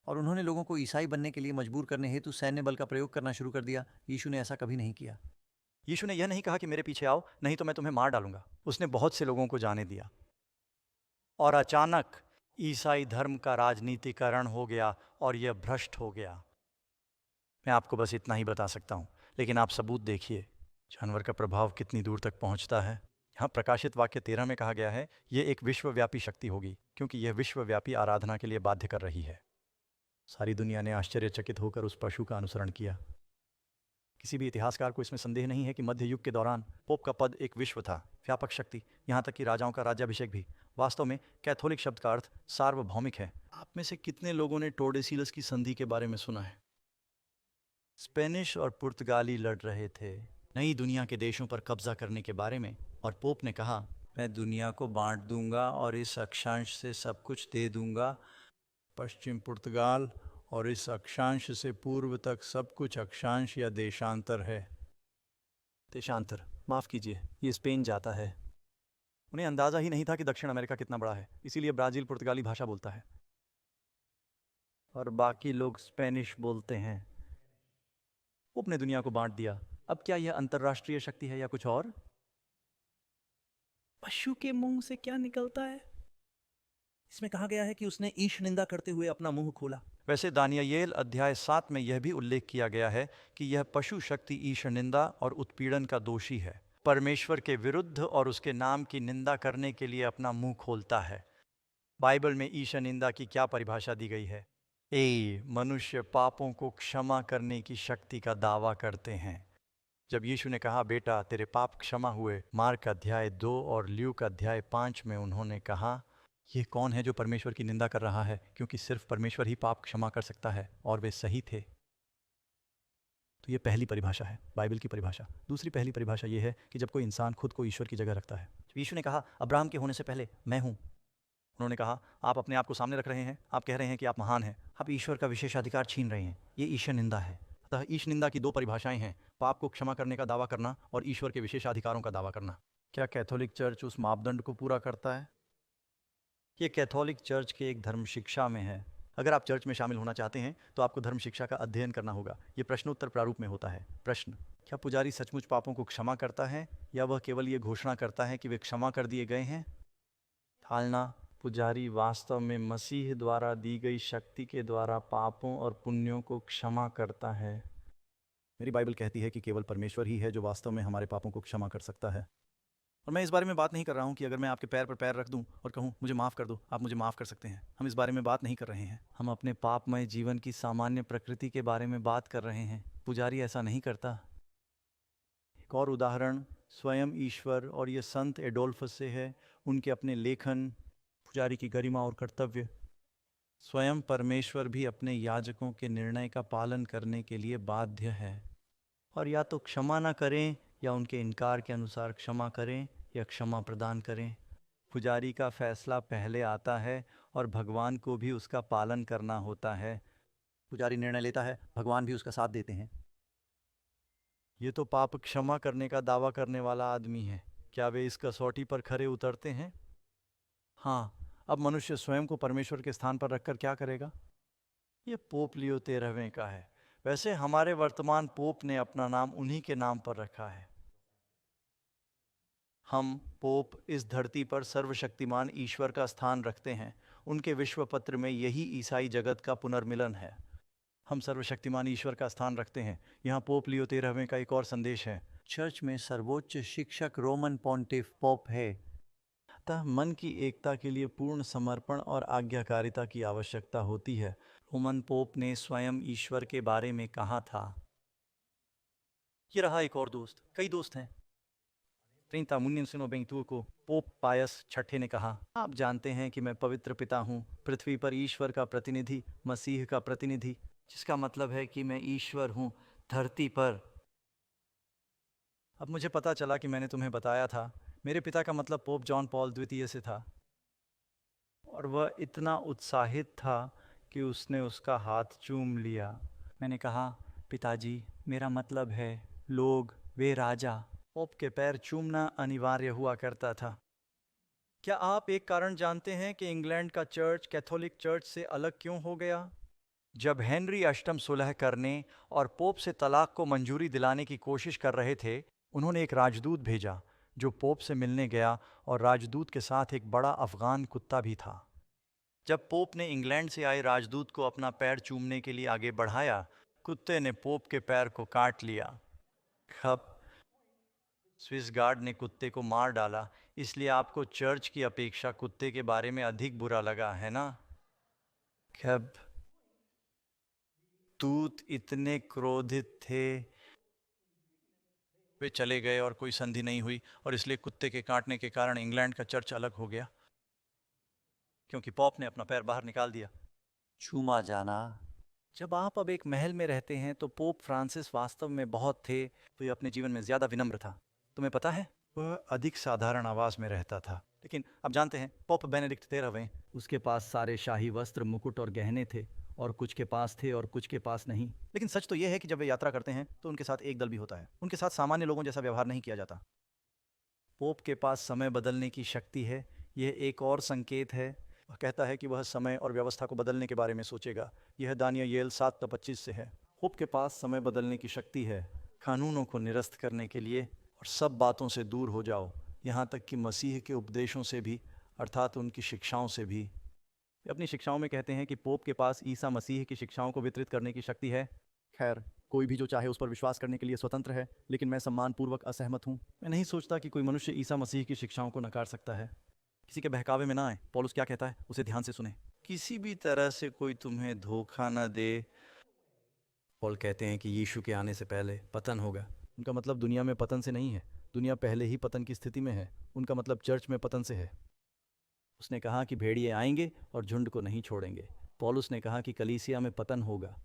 और उन्होंने लोगों को ईसाई बनने के लिए मजबूर करने हेतु सैन्य बल का प्रयोग करना शुरू कर दिया। यीशु ने ऐसा कभी नहीं किया। यीशु ने यह नहीं कहा कि मेरे पीछे आओ, नहीं तो मैं तुम्हें मार डालूंगा। उसने बहुत से लोगों को जाने दिया, और अचानक ईसाई धर्म का राजनीतिकरण हो गया और यह भ्रष्ट हो गया। मैं आपको बस इतना ही बता सकता हूँ, लेकिन आप सबूत देखिए जानवर का प्रभाव कितनी दूर तक पहुँचता है। यहाँ प्रकाशित वाक्य 13 में कहा गया है, यह एक विश्वव्यापी शक्ति होगी, क्योंकि यह विश्वव्यापी आराधना के लिए बाध्य कर रही है। सारी दुनिया ने आश्चर्यचकित होकर उस पशु का अनुसरण किया। किसी भी इतिहासकार को इसमें संदेह नहीं है कि मध्य युग के दौरान पोप का पद एक विश्व था, व्यापक शक्ति, यहाँ तक कि राजाओं का राज्याभिषेक भी। वास्तव में कैथोलिक शब्द का अर्थ सार्वभौमिक है। आप में से कितने लोगों ने टोर्डेसिलस की संधि के बारे में सुना है? स्पेनिश और पुर्तगाली लड़ रहे थे नई दुनिया के देशों पर कब्जा करने के बारे में, और पोप ने कहा, मैं दुनिया को बांट दूंगा और इस अक्षांश से सब कुछ दे दूंगा। पश्चिम पुर्तगाल और इस अक्षांश से पूर्व तक सब कुछ अक्षांश या देशांतर है। देशांतर, माफ़ कीजिए, ये स्पेन जाता है। उन्हें अंदाज़ा ही नहीं था कि दक्षिण अमेरिका कितना बड़ा है, इसीलिए ब्राज़ील पुर्तगाली भाषा बोलता है और बाकी लोग स्पेनिश बोलते हैं। पोप ने दुनिया को बांट दिया। अब क्या यह अंतर्राष्ट्रीय शक्ति है या कुछ और? पशु के मुंह से क्या निकलता है? इसमें कहा गया है कि उसने ईश निंदा करते हुए अपना मुंह खोला। वैसे दानियेल अध्याय 7 में यह भी उल्लेख किया गया है कि यह पशु शक्ति ईश निंदा और उत्पीड़न का दोषी है, परमेश्वर के विरुद्ध और उसके नाम की निंदा करने के लिए अपना मुंह खोलता है। बाइबल में ईश निंदा की क्या परिभाषा दी गई है? मनुष्य पापों को क्षमा करने की शक्ति का दावा करते हैं। जब यीशु ने कहा, बेटा तेरे पाप क्षमा हुए, मार्क अध्याय 2 और ल्यूक अध्याय 5 में उन्होंने कहा, ये कौन है जो परमेश्वर की निंदा कर रहा है, क्योंकि सिर्फ परमेश्वर ही पाप क्षमा कर सकता है, और वे सही थे। तो ये पहली परिभाषा है, बाइबल की परिभाषा। दूसरी पहली परिभाषा ये है कि जब कोई इंसान खुद को ईश्वर की जगह रखता है। जब यीशु ने कहा, अब्राहम के होने से पहले मैं हूँ, उन्होंने कहा, आप अपने आप को सामने रख रहे हैं, आप कह रहे हैं कि आप महान हैं, आप ईश्वर का विशेषाधिकार छीन रहे हैं। ये ईश्वर निंदा है। अतः ईश निंदा की 2 परिभाषाएं हैं, पाप को क्षमा करने का दावा करना और ईश्वर के विशेषाधिकारों का दावा करना। क्या कैथोलिक चर्च उस मापदंड को पूरा करता है? ये कैथोलिक चर्च के एक धर्म शिक्षा में है। अगर आप चर्च में शामिल होना चाहते हैं तो आपको धर्म शिक्षा का अध्ययन करना होगा। ये प्रश्नोत्तर प्रारूप में होता है। प्रश्न, क्या पुजारी सचमुच पापों को क्षमा करता है, या वह केवल ये घोषणा करता है कि वे क्षमा कर दिए गए हैं? थालना, पुजारी वास्तव में मसीह द्वारा दी गई शक्ति के द्वारा पापों और पुण्यों को क्षमा करता है। मेरी बाइबल कहती है कि केवल परमेश्वर ही है जो वास्तव में हमारे पापों को क्षमा कर सकता है। और मैं इस बारे में बात नहीं कर रहा हूँ कि अगर मैं आपके पैर पर पैर रख दूँ और कहूँ मुझे माफ़ कर दो, आप मुझे माफ़ कर सकते हैं। हम इस बारे में बात नहीं कर रहे हैं। हम अपने पापमय जीवन की सामान्य प्रकृति के बारे में बात कर रहे हैं। पुजारी ऐसा नहीं करता। एक और उदाहरण स्वयं ईश्वर और ये संत एडोल्फस से है। उनके अपने लेखन, पुजारी की गरिमा और कर्तव्य। स्वयं परमेश्वर भी अपने याजकों के निर्णय का पालन करने के लिए बाध्य है, और या तो क्षमा न करें या उनके इनकार के अनुसार क्षमा करें या क्षमा प्रदान करें। पुजारी का फैसला पहले आता है और भगवान को भी उसका पालन करना होता है। पुजारी निर्णय लेता है, भगवान भी उसका साथ देते हैं। ये तो पाप क्षमा करने का दावा करने वाला आदमी है। क्या वे इस कसौटी पर खरे उतरते हैं? हाँ। अब मनुष्य स्वयं को परमेश्वर के स्थान पर रखकर क्या करेगा? ये पोप लियो 13वें का है। वैसे हमारे वर्तमान पोप ने अपना नाम उन्हीं के नाम पर रखा है। हम पोप इस धरती पर सर्वशक्तिमान ईश्वर का स्थान रखते हैं। उनके विश्व पत्र में यही ईसाई जगत का पुनर्मिलन है। हम सर्वशक्तिमान ईश्वर का स्थान रखते हैं। यहाँ पोप लियो 13वें का एक और संदेश है। चर्च में सर्वोच्च शिक्षक रोमन पॉन्टिफ पोप है। अतः मन की एकता के लिए पूर्ण समर्पण और आज्ञाकारिता की आवश्यकता होती है। रोमन पोप ने स्वयं ईश्वर के बारे में कहा था। ये रहा एक और दोस्त, कई दोस्त हैं। 30 1992 को पोप पायस छठे ने कहा, आप जानते हैं कि मैं पवित्र पिता हूँ, पृथ्वी पर ईश्वर का प्रतिनिधि, मसीह का प्रतिनिधि, जिसका मतलब है कि मैं ईश्वर हूँ धरती पर। अब मुझे पता चला कि मैंने तुम्हें बताया था, मेरे पिता का मतलब पोप जॉन पॉल द्वितीय से था, और वह इतना उत्साहित था कि उसने उसका हाथ चूम लिया। मैंने कहा, पिताजी, मेरा मतलब है लोग, वे राजा। पोप के पैर चूमना अनिवार्य हुआ करता था। क्या आप एक कारण जानते हैं कि इंग्लैंड का चर्च कैथोलिक चर्च से अलग क्यों हो गया? जब हेनरी अष्टम सुलह करने और पोप से तलाक को मंजूरी दिलाने की कोशिश कर रहे थे, उन्होंने एक राजदूत भेजा जो पोप से मिलने गया, और राजदूत के साथ एक बड़ा अफगान कुत्ता भी था। जब पोप ने इंग्लैंड से आए राजदूत को अपना पैर चूमने के लिए आगे बढ़ाया, कुत्ते ने पोप के पैर को काट लिया। खप स्विस गार्ड ने कुत्ते को मार डाला, इसलिए आपको चर्च की अपेक्षा कुत्ते के बारे में अधिक बुरा लगा, है ना? खब दूत इतने क्रोधित थे, वे चले गए और कोई संधि नहीं हुई, और इसलिए कुत्ते के काटने के कारण इंग्लैंड का चर्च अलग हो गया, क्योंकि पोप ने अपना पैर बाहर निकाल दिया। चूमा जाना। जब आप अब एक महल में रहते हैं तो पोप फ्रांसिस वास्तव में बहुत थे, तो ये अपने जीवन में ज्यादा विनम्र था। तुम्हें पता है, वह अधिक साधारण आवाज में रहता था। लेकिन आप जानते हैं, पोप बेनेडिक्ट 13वें, उसके पास सारे शाही वस्त्र, मुकुट और गहने थे, और कुछ के पास थे और कुछ के पास नहीं। लेकिन सच तो यह है कि जब वे यात्रा करते हैं तो उनके साथ एक दल भी होता है। उनके साथ सामान्य लोगों जैसा व्यवहार नहीं किया जाता। पोप के पास समय बदलने की शक्ति है। यह एक और संकेत है। वह कहता है कि वह समय और व्यवस्था को बदलने के बारे में सोचेगा। यह दानियल 7:25 से है। पोप के पास समय बदलने की शक्ति है, कानूनों को निरस्त करने के लिए, और सब बातों से दूर हो जाओ, यहाँ तक कि मसीह के उपदेशों से भी, अर्थात उनकी शिक्षाओं से भी। वे अपनी शिक्षाओं में कहते हैं कि पोप के पास ईसा मसीह की शिक्षाओं को वितरित करने की शक्ति है। खैर, कोई भी जो चाहे उस पर विश्वास करने के लिए स्वतंत्र है, लेकिन मैं सम्मानपूर्वक असहमत हूँ। मैं नहीं सोचता कि कोई मनुष्य ईसा मसीह की शिक्षाओं को नकार सकता है। किसी के बहकावे में ना आए। पौलुस क्या कहता है, उसे ध्यान से सुने। किसी भी तरह से कोई तुम्हें धोखा न दे। पौल कहते हैं कि यीशु के आने से पहले पतन होगा। उनका मतलब दुनिया में पतन से नहीं है, दुनिया पहले ही पतन की स्थिति में है। उनका मतलब चर्च में पतन से है। उसने कहा कि भेड़िए आएंगे और झुंड को नहीं छोड़ेंगे। पौलुस ने कहा कि कलीसिया में पतन होगा।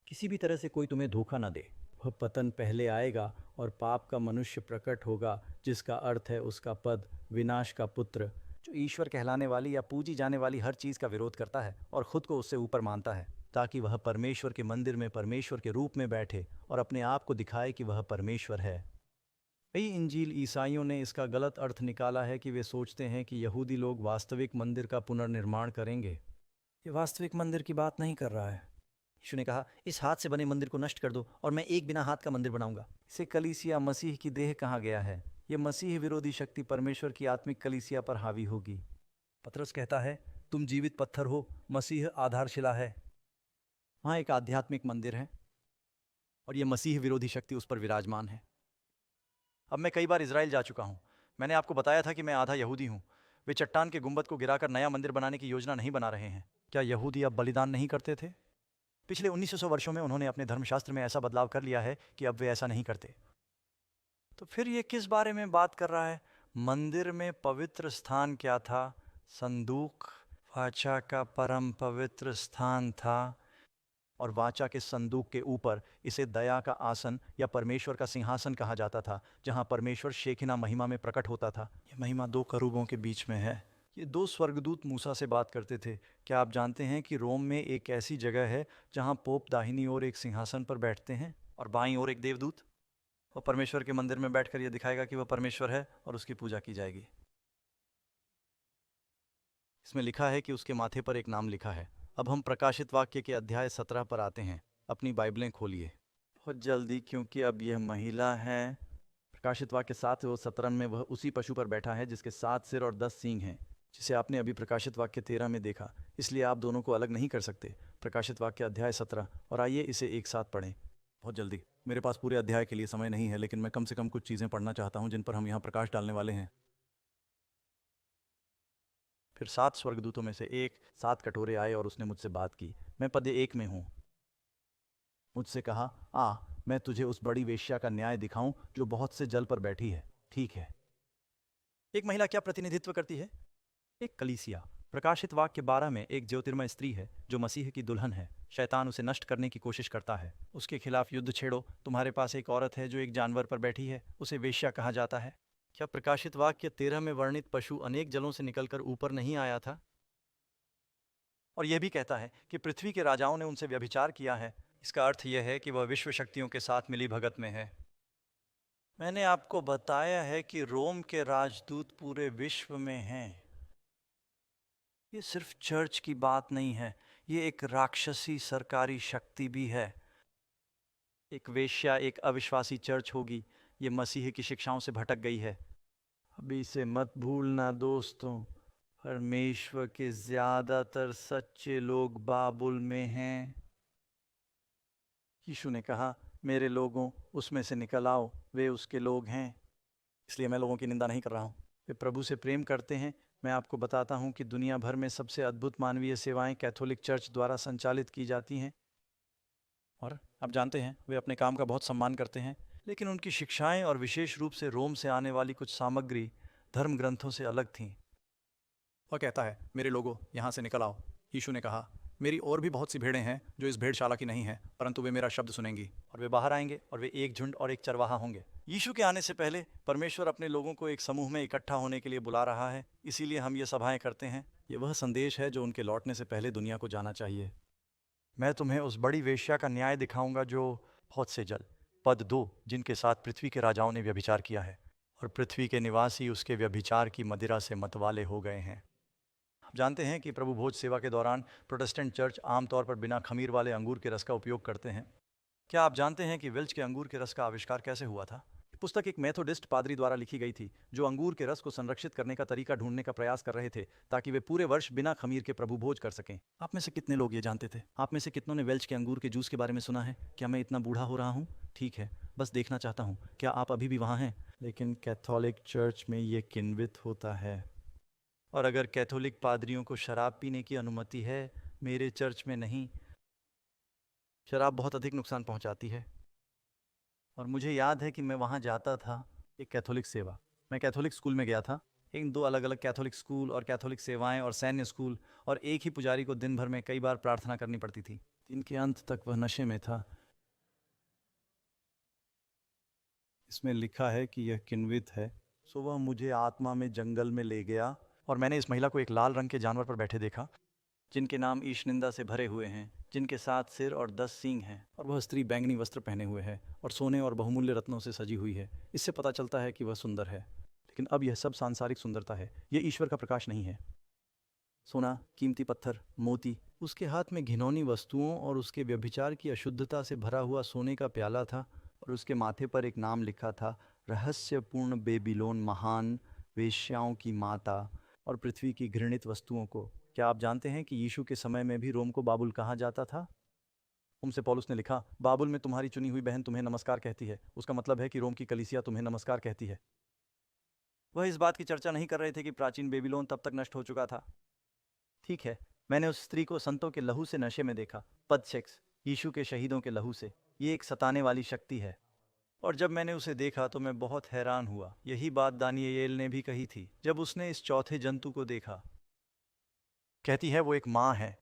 किसी भी तरह से कोई तुम्हें धोखा न दे। वह पतन पहले आएगा और पाप का मनुष्य प्रकट होगा, जिसका अर्थ है उसका पद, विनाश का पुत्र, जो ईश्वर कहलाने वाली या पूजी जाने वाली हर चीज़ का विरोध करता है और खुद को उससे ऊपर मानता है, ताकि वह परमेश्वर के मंदिर में परमेश्वर के रूप में बैठे और अपने आप को दिखाए कि वह परमेश्वर है। कई इंजील ईसाइयों ने इसका गलत अर्थ निकाला है कि वे सोचते हैं कि यहूदी लोग वास्तविक मंदिर का पुनर्निर्माण करेंगे। ये वास्तविक मंदिर की बात नहीं कर रहा है। यीशु ने कहा, इस हाथ से बने मंदिर को नष्ट कर दो और मैं एक बिना हाथ का मंदिर बनाऊंगा। इसे कलीसिया, मसीह की देह कहा गया है। यह मसीह विरोधी शक्ति परमेश्वर की आत्मिक कलीसिया पर हावी होगी। पतरस कहता है, तुम जीवित पत्थर हो, मसीह आधारशिला है। वहाँ एक आध्यात्मिक मंदिर है और यह मसीह विरोधी शक्ति उस पर विराजमान है। अब मैं कई बार इजराइल जा चुका हूँ। मैंने आपको बताया था कि मैं आधा यहूदी हूँ। वे चट्टान के गुंबद को गिराकर नया मंदिर बनाने की योजना नहीं बना रहे हैं। क्या यहूदी अब बलिदान नहीं करते थे? पिछले 1900 वर्षों में उन्होंने अपने धर्मशास्त्र में ऐसा बदलाव कर लिया है कि अब वे ऐसा नहीं करते। तो फिर ये किस बारे में बात कर रहा है? मंदिर में पवित्र स्थान क्या था? संदूक वाचा का परम पवित्र स्थान था, और वाचा के संदूक के ऊपर इसे दया का आसन या परमेश्वर का सिंहासन कहा जाता था, जहां परमेश्वर शेखिना महिमा में प्रकट होता था। यह महिमा 2 करूबों के बीच में है। ये 2 स्वर्गदूत मूसा से बात करते थे। क्या आप जानते हैं कि रोम में एक ऐसी जगह है जहां पोप दाहिनी ओर एक सिंहासन पर बैठते हैं और बाईं ओर एक देवदूत? वह परमेश्वर के मंदिर में बैठकर यह दिखाएगा कि वह परमेश्वर है और उसकी पूजा की जाएगी। इसमें लिखा है कि उसके माथे पर एक नाम लिखा है। अब हम प्रकाशित वाक्य के अध्याय 17 पर आते हैं। अपनी बाइबलें खोलिए बहुत जल्दी, क्योंकि अब यह महिला है। प्रकाशित वाक्य 7:17 में वह उसी पशु पर बैठा है जिसके 7 सिर और 10 सींग हैं, जिसे आपने अभी प्रकाशित वाक्य 13 में देखा। इसलिए आप दोनों को अलग नहीं कर सकते। प्रकाशित वाक्य अध्याय 17, और आइए इसे एक साथ पढ़ें बहुत जल्दी। मेरे पास पूरे अध्याय के लिए समय नहीं है, लेकिन मैं कम से कम कुछ चीज़ें पढ़ना चाहता हूं जिन पर हम यहाँ प्रकाश डालने वाले हैं। फिर 7 स्वर्गदूतों में से एक 7 कटोरे आए और उसने मुझसे बात की। मैं पद 1 में हूँ। मुझसे कहा, आ, मैं तुझे उस बड़ी वेश्या का न्याय दिखाऊं जो बहुत से जल पर बैठी है। ठीक है। एक महिला क्या प्रतिनिधित्व करती है? एक कलीसिया। प्रकाशित वाक्य 12 में एक ज्योतिर्मय स्त्री है जो मसीह की दुल्हन है। शैतान उसे नष्ट करने की कोशिश करता है। उसके खिलाफ युद्ध छेड़ो। तुम्हारे पास एक औरत है जो एक जानवर पर बैठी है, उसे वेश्या कहा जाता है। क्या प्रकाशित वाक्य 13 में वर्णित पशु अनेक जलों से निकलकर ऊपर नहीं आया था? और यह भी कहता है कि पृथ्वी के राजाओं ने उनसे व्यभिचार किया है। इसका अर्थ यह है कि वह विश्व शक्तियों के साथ मिली भगत में है। मैंने आपको बताया है कि रोम के राजदूत पूरे विश्व में हैं। ये सिर्फ चर्च की बात नहीं है, ये एक राक्षसी सरकारी शक्ति भी है। एक वेश्या, एक अविश्वासी चर्च होगी। ये मसीह की शिक्षाओं से भटक गई है। अभी इसे मत भूलना दोस्तों, परमेश्वर के ज्यादातर सच्चे लोग बाबुल में हैं। यीशु ने कहा, मेरे लोगों, उसमें से निकल आओ, वे उसके लोग हैं। इसलिए मैं लोगों की निंदा नहीं कर रहा हूँ, वे प्रभु से प्रेम करते हैं। मैं आपको बताता हूँ कि दुनिया भर में सबसे अद्भुत मानवीय सेवाएं कैथोलिक चर्च द्वारा संचालित की जाती हैं। और आप जानते हैं, वे अपने काम का बहुत सम्मान करते हैं, लेकिन उनकी शिक्षाएं और विशेष रूप से रोम से आने वाली कुछ सामग्री धर्म ग्रंथों से अलग थीं। वह कहता है, मेरे लोगों, यहाँ से निकल आओ। यीशु ने कहा, मेरी और भी बहुत सी भेड़ें हैं जो इस भेड़शाला की नहीं हैं, परंतु वे मेरा शब्द सुनेंगी और वे बाहर आएंगे और वे एक झुंड और एक चरवाहा होंगे। यीशु के आने से पहले परमेश्वर अपने लोगों को एक समूह में इकट्ठा होने के लिए बुला रहा है। इसीलिए हम ये सभाएं करते हैं। ये वह संदेश है जो उनके लौटने से पहले दुनिया को जाना चाहिए। मैं तुम्हें उस बड़ी वेश्या का न्याय दिखाऊंगा जो बहुत से जल, पद 2, जिनके साथ पृथ्वी के राजाओं ने व्यभिचार किया है, और पृथ्वी के निवासी उसके व्यभिचार की मदिरा से मतवाले हो गए हैं। आप जानते हैं कि प्रभु भोज सेवा के दौरान प्रोटेस्टेंट चर्च आमतौर पर बिना खमीर वाले अंगूर के रस का उपयोग करते हैं। क्या आप जानते हैं कि वेल्च के अंगूर के रस का आविष्कार कैसे हुआ था? पुस्तक एक मेथोडिस्ट पादरी द्वारा लिखी गई थी जो अंगूर के रस को संरक्षित करने का तरीका ढूंढने का प्रयास कर रहे थे ताकि वे पूरे वर्ष बिना खमीर के प्रभु भोज कर सकें। आप में से कितने लोग ये जानते थे? आप में से कितनों ने वेल्च के अंगूर के जूस के बारे में सुना है? क्या मैं इतना बूढ़ा हो रहा हूँ? ठीक है, बस देखना चाहता हूँ, क्या आप अभी भी वहाँ हैं? लेकिन कैथोलिक चर्च में ये किन्वित होता है। और अगर कैथोलिक पादरियों को शराब पीने की अनुमति है, मेरे चर्च में नहीं। शराब बहुत अधिक नुकसान पहुंचाती है। और मुझे याद है कि मैं वहां जाता था, एक कैथोलिक सेवा। मैं कैथोलिक स्कूल में गया था, इन 2 अलग अलग कैथोलिक स्कूल और कैथोलिक सेवाएं और सैन्य स्कूल, और एक ही पुजारी को दिन भर में कई बार प्रार्थना करनी पड़ती थी। दिन के अंत तक वह नशे में था। इसमें लिखा है कि यह किन्वित है। सो वह मुझे आत्मा में जंगल में ले गया और मैंने इस महिला को एक लाल रंग के जानवर पर बैठे देखा, जिनके नाम ईश निंदा से भरे हुए हैं, जिनके 7 सिर और 10 सींग हैं। और वह स्त्री बैंगनी वस्त्र पहने हुए है और सोने और बहुमूल्य रत्नों से सजी हुई है। इससे पता चलता है कि वह सुंदर है। लेकिन अब यह सब सांसारिक सुंदरता है, यह ईश्वर का प्रकाश नहीं है। सोना, कीमती पत्थर, मोती, उसके हाथ में घिनौनी वस्तुओं और उसके व्यभिचार की अशुद्धता से भरा हुआ सोने का प्याला था, और उसके माथे पर एक नाम लिखा था, रहस्यपूर्ण बेबीलोन, महान वेश्याओं की माता और पृथ्वी की घृणित वस्तुओं को। क्या आप जानते हैं कि यीशु के समय में भी रोम को बाबुल कहा जाता था? उनसे पौलुस ने लिखा, बाबुल में तुम्हारी चुनी हुई बहन तुम्हें नमस्कार कहती है। उसका मतलब है कि रोम की कलीसिया तुम्हें नमस्कार कहती है। वह इस बात की चर्चा नहीं कर रहे थे कि प्राचीन बेबीलोन तब तक नष्ट हो चुका था। ठीक है, मैंने उस स्त्री को संतों के लहू से नशे में देखा, पद 6, यीशु के शहीदों के लहू से। ये एक सताने वाली शक्ति है। और जब मैंने उसे देखा तो मैं बहुत हैरान हुआ। यही बात दानियेल ने भी कही थी जब उसने इस चौथे जंतु को देखा। कहती है वो एक माँ है।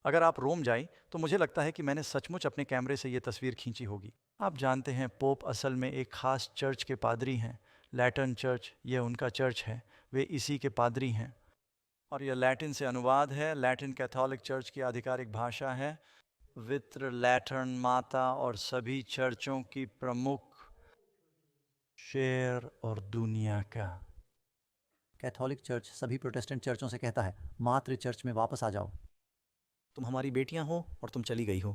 अगर आप रोम जाएं तो मुझे लगता है कि मैंने सचमुच अपने कैमरे से ये तस्वीर खींची होगी। आप जानते हैं, पोप असल में एक खास चर्च के पादरी हैं, लैटन चर्च। यह उनका चर्च है, वे इसी के पादरी हैं। और यह लैटिन से अनुवाद है। लैटिन कैथोलिक चर्च की आधिकारिक भाषा है। वित्र लैटर्न माता और सभी चर्चों की प्रमुख शेर और दुनिया का। कैथोलिक चर्च सभी प्रोटेस्टेंट चर्चों से कहता है, मातृ चर्च में वापस आ जाओ। तुम हमारी बेटियां हो और तुम चली गई हो।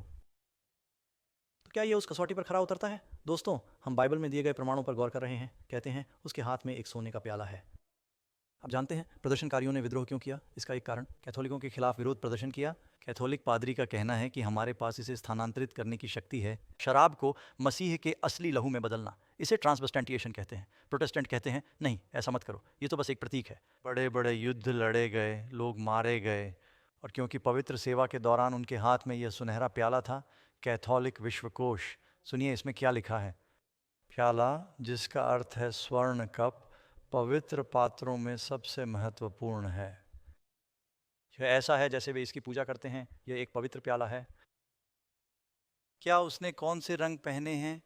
तो क्या ये उस कसौटी पर खरा उतरता है? दोस्तों, हम बाइबल में दिए गए प्रमाणों पर गौर कर रहे हैं। कहते हैं उसके हाथ में एक सोने का प्याला है। आप जानते हैं प्रदर्शनकारियों ने विद्रोह क्यों किया? इसका एक कारण, कैथोलिकों के खिलाफ विरोध प्रदर्शन किया। कैथोलिक पादरी का कहना है कि हमारे पास इसे स्थानांतरित करने की शक्ति है, शराब को मसीह के असली लहू में बदलना। इसे ट्रांसबस्टेंटिएशन कहते हैं। प्रोटेस्टेंट कहते हैं नहीं, ऐसा मत करो, ये तो बस एक प्रतीक है। बड़े बड़े युद्ध लड़े गए, लोग मारे गए, और क्योंकि पवित्र सेवा के दौरान उनके हाथ में यह सुनहरा प्याला था, कैथोलिक विश्वकोश, सुनिए इसमें क्या लिखा है। प्याला, जिसका अर्थ है स्वर्ण कप, पवित्र पात्रों में सबसे महत्वपूर्ण है। यह ऐसा है जैसे वे इसकी पूजा करते हैं। यह एक पवित्र प्याला है। क्या उसने कौन से रंग पहने हैं?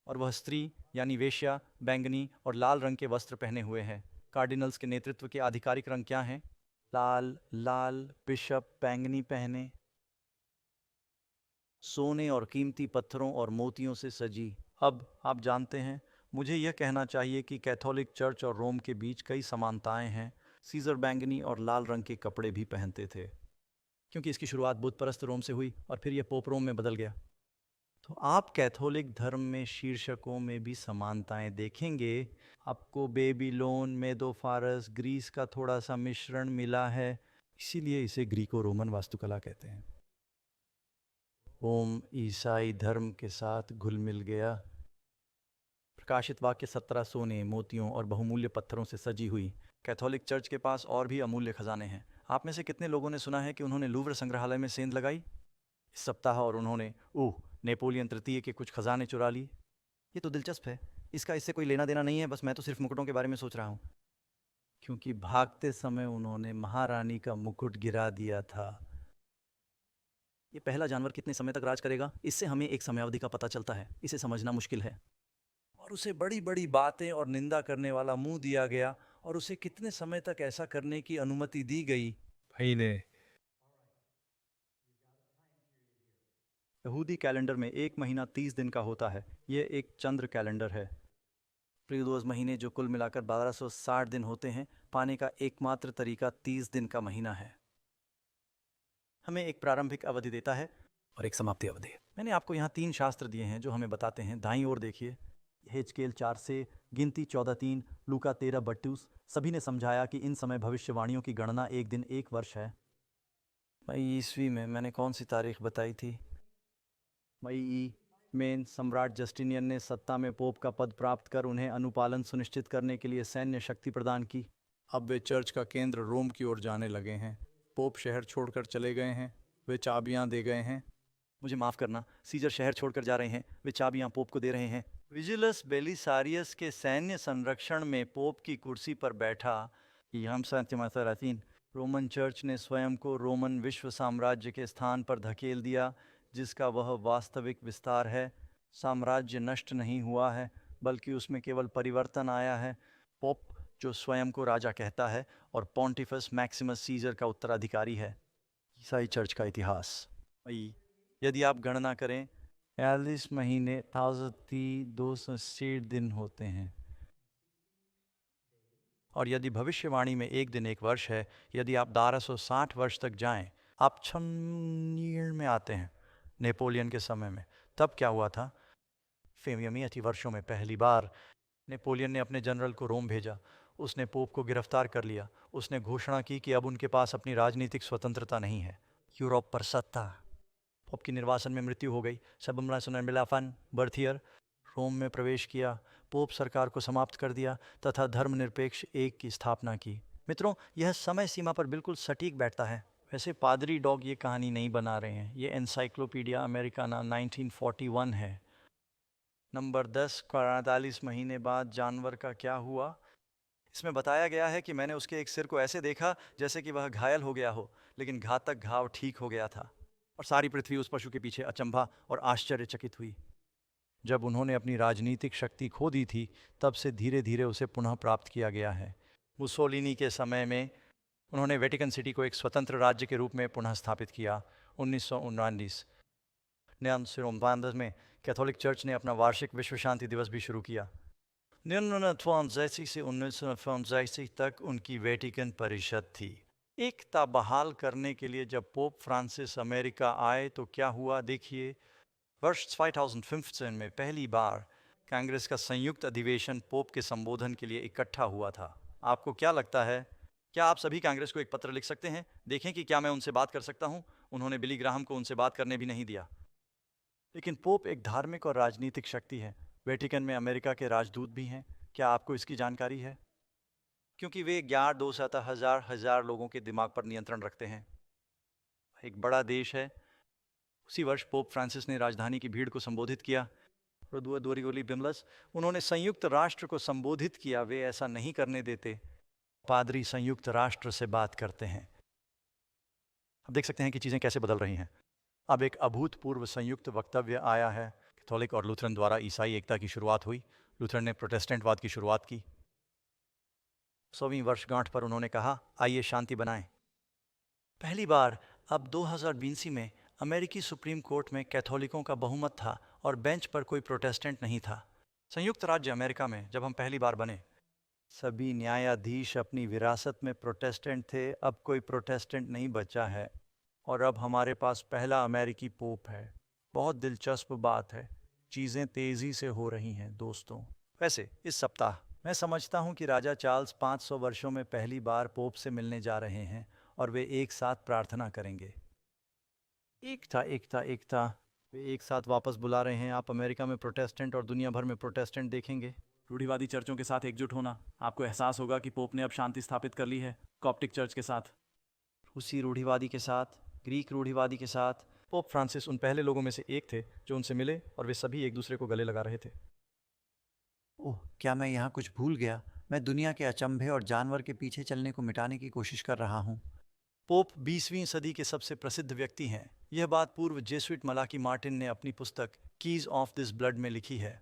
और वह स्त्री यानी वेश्या बैंगनी और लाल रंग के वस्त्र पहने हुए है। कार्डिनल्स के नेतृत्व के आधिकारिक रंग क्या हैं? लाल, लाल, बिशप बैंगनी पहने, सोने और कीमती पत्थरों और मोतियों से सजी। अब आप जानते हैं, मुझे यह कहना चाहिए कि कैथोलिक चर्च और रोम के बीच कई समानताएं हैं। सीजर बैंगनी और लाल रंग के कपड़े भी पहनते थे, क्योंकि इसकी शुरुआत बुत परस्त रोम से हुई और फिर यह पोप रोम में बदल गया। तो आप कैथोलिक धर्म में शीर्षकों में भी समानताएं देखेंगे। आपको बेबीलोन, मेदो फारस, ग्रीस का थोड़ा सा मिश्रण मिला है, इसीलिए इसे ग्रीको रोमन वास्तुकला कहते हैं। रोम ईसाई धर्म के साथ घुल मिल गया। प्रकाशित वाक्य 17 सोने, मोतियों और बहुमूल्य पत्थरों से सजी हुई। कैथोलिक चर्च के पास और भी अमूल्य खजाने हैं। आप में से कितने लोगों ने सुना है कि उन्होंने लूव्र संग्रहालय में सेंध लगाई इस सप्ताह, और उन्होंने नेपोलियन तृतीय के कुछ खजाने चुरा लिए? ये तो दिलचस्प है। इसका इससे कोई लेना देना नहीं है, बस मैं तो सिर्फ मुकुटों के बारे में सोच रहा हूँ। क्योंकि भागते समय उन्होंने महारानी का मुकुट गिरा दिया था। ये पहला जानवर कितने समय तक राज करेगा, इससे हमें एक समयावधि का पता चलता है। इसे समझना मुश्किल है। और उसे बड़ी बड़ी बातें और निंदा करने वाला मुंह दिया गया, और उसे कितने समय तक ऐसा करने की अनुमति दी गई? महीने। यहूदी कैलेंडर में एक महीना 30 दिन का होता है। यह एक चंद्र कैलेंडर है। प्रियदोष महीने, जो कुल मिलाकर 1260 दिन होते हैं, पाने का एकमात्र तरीका 30 दिन का महीना है। हमें एक प्रारंभिक अवधि देता है और एक समाप्ति अवधि। मैंने आपको यहाँ 3 शास्त्र दिए हैं जो हमें बताते हैं। दाईं ओर देखिए, हेजकेल 4 से, गिनती 14:3, लूका 13:32। सभी ने समझाया कि इन समय भविष्यवाणियों की गणना एक दिन 1 वर्ष है। मई ईस्वी में मैंने कौन सी तारीख बताई थी? मई में सम्राट जस्टिनियन ने सत्ता में पोप का पद प्राप्त कर उन्हें अनुपालन सुनिश्चित करने के लिए सैन्य शक्ति प्रदान की। अब वे चर्च का केंद्र रोम की ओर जाने लगे हैं। पोप शहर छोड़कर चले गए हैं, वे चाबियां दे गए हैं। मुझे माफ़ करना, सीजर शहर छोड़कर जा रहे हैं, वे चाबियां पोप को दे रहे हैं। विजिलस बेलिसारियस के सैन्य संरक्षण में पोप की कुर्सी पर बैठा रोमन चर्च ने स्वयं को रोमन विश्व साम्राज्य के स्थान पर धकेल दिया, जिसका वह वास्तविक विस्तार है। साम्राज्य नष्ट नहीं हुआ है, बल्कि उसमें केवल परिवर्तन आया है। पोप, जो स्वयं को राजा कहता है, और पॉन्टिफस मैक्सिमस सीजर का उत्तराधिकारी है। ईसाई चर्च का इतिहास। यदि आप गणना करें, 41 महीने 1260 दिन होते हैं। और यदि भविष्यवाणी में एक दिन 1 वर्ष है, यदि आप 1260 वर्ष तक जाएं, आप 6 में आते हैं, नेपोलियन के समय में। तब क्या हुआ था? फेमियमी वर्षों में पहली बार नेपोलियन ने अपने जनरल को रोम भेजा। उसने पोप को गिरफ्तार कर लिया। उसने घोषणा की कि अब उनके पास अपनी राजनीतिक स्वतंत्रता नहीं है। यूरोप पर सत्ता। पोप की निर्वासन में मृत्यु हो गई। सबमलाफन बर्थियर रोम में प्रवेश किया। पोप सरकार को समाप्त कर दिया तथा धर्मनिरपेक्ष एक की स्थापना की। मित्रों, यह समय सीमा पर बिल्कुल सटीक बैठता है। वैसे पादरी डॉग ये कहानी नहीं बना रहे हैं, ये एनसाइक्लोपीडिया अमेरिकाना 1941 है। नंबर 10, 44 महीने बाद जानवर का क्या हुआ? इसमें बताया गया है कि मैंने उसके एक सिर को ऐसे देखा जैसे कि वह घायल हो गया हो, लेकिन घातक घाव ठीक हो गया था। और सारी पृथ्वी उस पशु के पीछे अचंभा और आश्चर्यचकित हुई। जब उन्होंने अपनी राजनीतिक शक्ति खो दी थी, तब से धीरे धीरे उसे पुनः प्राप्त किया गया है। मुसोलिनी के समय में उन्होंने वेटिकन सिटी को एक स्वतंत्र राज्य के रूप में पुनः स्थापित किया। 1919 में कैथोलिक चर्च ने अपना वार्षिक विश्व शांति दिवस भी शुरू किया। 1969 से 1965 तक उनकी वेटिकन परिषद थी। एकता बहाल करने के लिए जब पोप फ्रांसिस अमेरिका आए तो क्या हुआ? देखिए, वर्ष 2015 में पहली बार कांग्रेस का संयुक्त अधिवेशन पोप के संबोधन के लिए इकट्ठा हुआ था। आपको क्या लगता है, क्या आप सभी कांग्रेस को एक पत्र लिख सकते हैं? देखें कि क्या मैं उनसे बात कर सकता हूं। उन्होंने बिली ग्राहम को उनसे बात करने भी नहीं दिया। लेकिन पोप एक धार्मिक और राजनीतिक शक्ति है। वेटिकन में अमेरिका के राजदूत भी हैं। क्या आपको इसकी जानकारी है? क्योंकि वे 11 हजार लोगों के दिमाग पर नियंत्रण रखते हैं। एक बड़ा देश है। उसी वर्ष पोप फ्रांसिस ने राजधानी की भीड़ को संबोधित किया। उन्होंने संयुक्त राष्ट्र को संबोधित किया। वे ऐसा नहीं करने देते। पादरी संयुक्त राष्ट्र से बात करते हैं। अब देख सकते हैं कि चीज़ें कैसे बदल रही हैं। अब एक अभूतपूर्व संयुक्त वक्तव्य आया है। कैथोलिक और लूथरन द्वारा ईसाई एकता की शुरुआत हुई। लूथरन ने प्रोटेस्टेंटवाद की शुरुआत की। 100वीं वर्षगांठ पर उन्होंने कहा, आइए शांति बनाएं। पहली बार अब 2020 में अमेरिकी सुप्रीम कोर्ट में कैथोलिकों का बहुमत था और बेंच पर कोई प्रोटेस्टेंट नहीं था। संयुक्त राज्य अमेरिका में जब हम पहली बार बने, सभी न्यायाधीश अपनी विरासत में प्रोटेस्टेंट थे। अब कोई प्रोटेस्टेंट नहीं बचा है और अब हमारे पास पहला अमेरिकी पोप है। बहुत दिलचस्प बात है। चीज़ें तेज़ी से हो रही हैं दोस्तों। वैसे इस सप्ताह मैं समझता हूँ कि राजा चार्ल्स 500 वर्षों में पहली बार पोप से मिलने जा रहे हैं और वे एक साथ प्रार्थना करेंगे। एकता वे एक साथ वापस बुला रहे हैं। आप अमेरिका में प्रोटेस्टेंट और दुनिया भर में प्रोटेस्टेंट देखेंगे। रूढ़िवादी चर्चों के साथ एकजुट होना। आपको एहसास होगा कि पोप ने अब शांति स्थापित कर ली है कॉप्टिक चर्च के साथ, रूसी रूढ़िवादी के साथ, ग्रीक रूढ़िवादी के साथ। पोप फ्रांसिस उन पहले लोगों में से एक थे जो उनसे मिले और वे सभी एक दूसरे को गले लगा रहे थे। ओह, क्या मैं यहाँ कुछ भूल गया? मैं दुनिया के अचंभे और जानवर के पीछे चलने को मिटाने की कोशिश कर रहा हूँ। पोप 20वीं सदी के सबसे प्रसिद्ध व्यक्ति हैं। यह बात पूर्व जेसुइट मलाकी मार्टिन ने अपनी पुस्तक कीज ऑफ दिस ब्लड में लिखी है।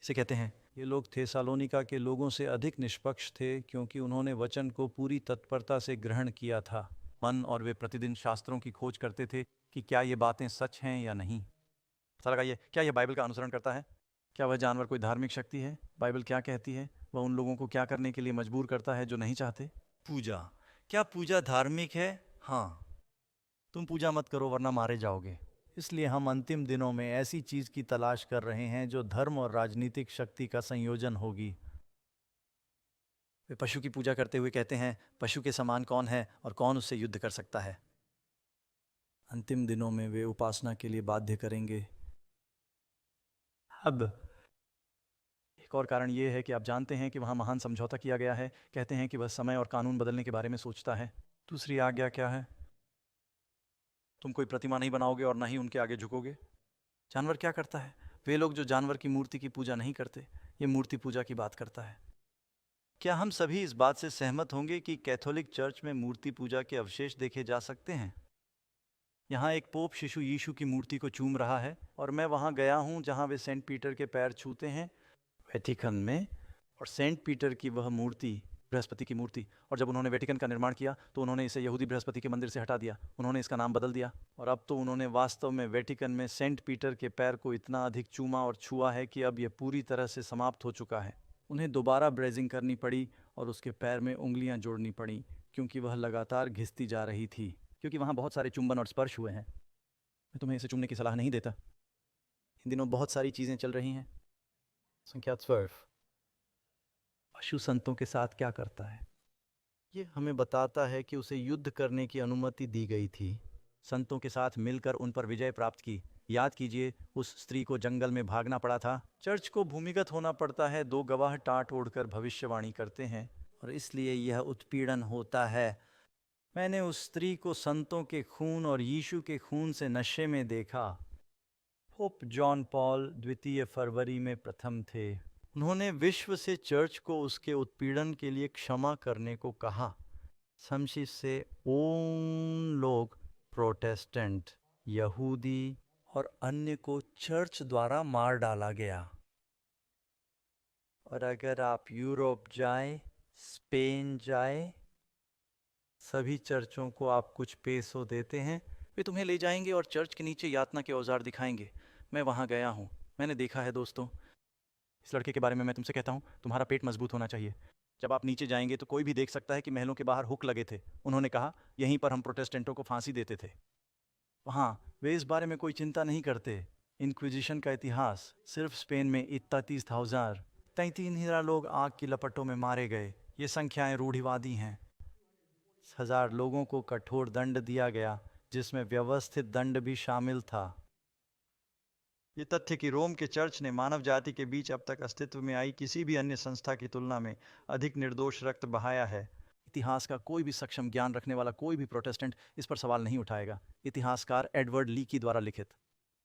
इसे कहते हैं, ये लोग थेसालोनिका के लोगों से अधिक निष्पक्ष थे क्योंकि उन्होंने वचन को पूरी तत्परता से ग्रहण किया था। और वे प्रतिदिन शास्त्रों की खोज करते थे कि क्या ये बातें सच हैं या नहीं। पता लगाइए, क्या यह बाइबल का अनुसरण करता है? क्या वह जानवर कोई धार्मिक शक्ति है? बाइबल क्या कहती है? वह उन लोगों को क्या करने के लिए मजबूर करता है जो नहीं चाहते? पूजा। क्या पूजा धार्मिक है? हाँ। तुम पूजा मत करो वरना मारे जाओगे। इसलिए हम अंतिम दिनों में ऐसी चीज की तलाश कर रहे हैं जो धर्म और राजनीतिक शक्ति का संयोजन होगी। वे पशु की पूजा करते हुए कहते हैं, पशु के समान कौन है और कौन उससे युद्ध कर सकता है। अंतिम दिनों में वे उपासना के लिए बाध्य करेंगे। अब एक और कारण यह है कि आप जानते हैं कि वहाँ महान समझौता किया गया है। कहते हैं कि वह समय और कानून बदलने के बारे में सोचता है। दूसरी आज्ञा क्या है? तुम कोई प्रतिमा नहीं बनाओगे और ना ही उनके आगे झुकोगे। जानवर क्या करता है? वे लोग जो जानवर की मूर्ति की पूजा नहीं करते, ये मूर्ति पूजा की बात करता है। क्या हम सभी इस बात से सहमत होंगे कि कैथोलिक चर्च में मूर्ति पूजा के अवशेष देखे जा सकते हैं? यहाँ एक पोप शिशु यीशु की मूर्ति को चूम रहा है और मैं वहाँ गया हूँ जहाँ वे सेंट पीटर के पैर छूते हैं वेटिकन में। और सेंट पीटर की वह मूर्ति बृहस्पति की मूर्ति, और जब उन्होंने वेटिकन का निर्माण किया तो उन्होंने इसे यहूदी बृहस्पति के मंदिर से हटा दिया। उन्होंने इसका नाम बदल दिया और अब तो उन्होंने वास्तव में वेटिकन में सेंट पीटर के पैर को इतना अधिक चूमा और छुआ है कि अब यह पूरी तरह से समाप्त हो चुका है। उन्हें दोबारा ब्रेजिंग करनी पड़ी और उसके पैर में उंगलियां जोड़नी पड़ी क्योंकि वह लगातार घिसती जा रही थी, क्योंकि वहाँ बहुत सारे चुंबन और स्पर्श हुए हैं। मैं तुम्हें इसे चूमने की सलाह नहीं देता। इन दिनों बहुत सारी चीज़ें चल रही हैं। संख्या 12, पशु संतों के साथ क्या करता है? ये हमें बताता है कि उसे युद्ध करने की अनुमति दी गई थी। संतों के साथ मिलकर उन पर विजय प्राप्त की। याद कीजिए, उस स्त्री को जंगल में भागना पड़ा था। चर्च को भूमिगत होना पड़ता है। 2 गवाह टाट ओढ़कर भविष्यवाणी करते हैं और इसलिए यह उत्पीड़न होता है। मैंने उस स्त्री को संतों के खून और यीशु के खून से नशे में देखा। पोप जॉन पॉल द्वितीय फरवरी में प्रथम थे। उन्होंने विश्व से चर्च को उसके उत्पीड़न के लिए क्षमा करने को कहा। समझी से उन लोग प्रोटेस्टेंट, यहूदी और अन्य को चर्च द्वारा मार डाला गया। और अगर आप यूरोप जाए, स्पेन जाए, सभी चर्चों को आप कुछ पैसों देते हैं, वे तुम्हें ले जाएंगे और चर्च के नीचे यातना के औजार दिखाएंगे। मैं वहाँ गया हूँ, मैंने देखा है दोस्तों। इस लड़के के बारे में मैं तुमसे कहता हूँ, तुम्हारा पेट मजबूत होना चाहिए। जब आप नीचे जाएंगे तो कोई भी देख सकता है कि महलों के बाहर हुक लगे थे। उन्होंने कहा, यहीं पर हम प्रोटेस्टेंटों को फांसी देते थे। वहाँ वे इस बारे में कोई चिंता नहीं करते। इंक्विजिशन का इतिहास, सिर्फ स्पेन में 31,000 33,000 लोग आग की लपटों में मारे गए। ये संख्याएं रूढ़िवादी हैं। 1,000 लोगों को कठोर दंड दिया गया, जिसमें व्यवस्थित दंड भी शामिल था। ये तथ्य कि रोम के चर्च ने मानव जाति के बीच अब तक अस्तित्व में आई किसी भी अन्य संस्था की तुलना में अधिक निर्दोष रक्त बहाया है। इतिहास का कोई भी सक्षम ज्ञान रखने वाला कोई भी प्रोटेस्टेंट इस पर सवाल नहीं उठाएगा। इतिहासकार एडवर्ड लीकी द्वारा लिखित।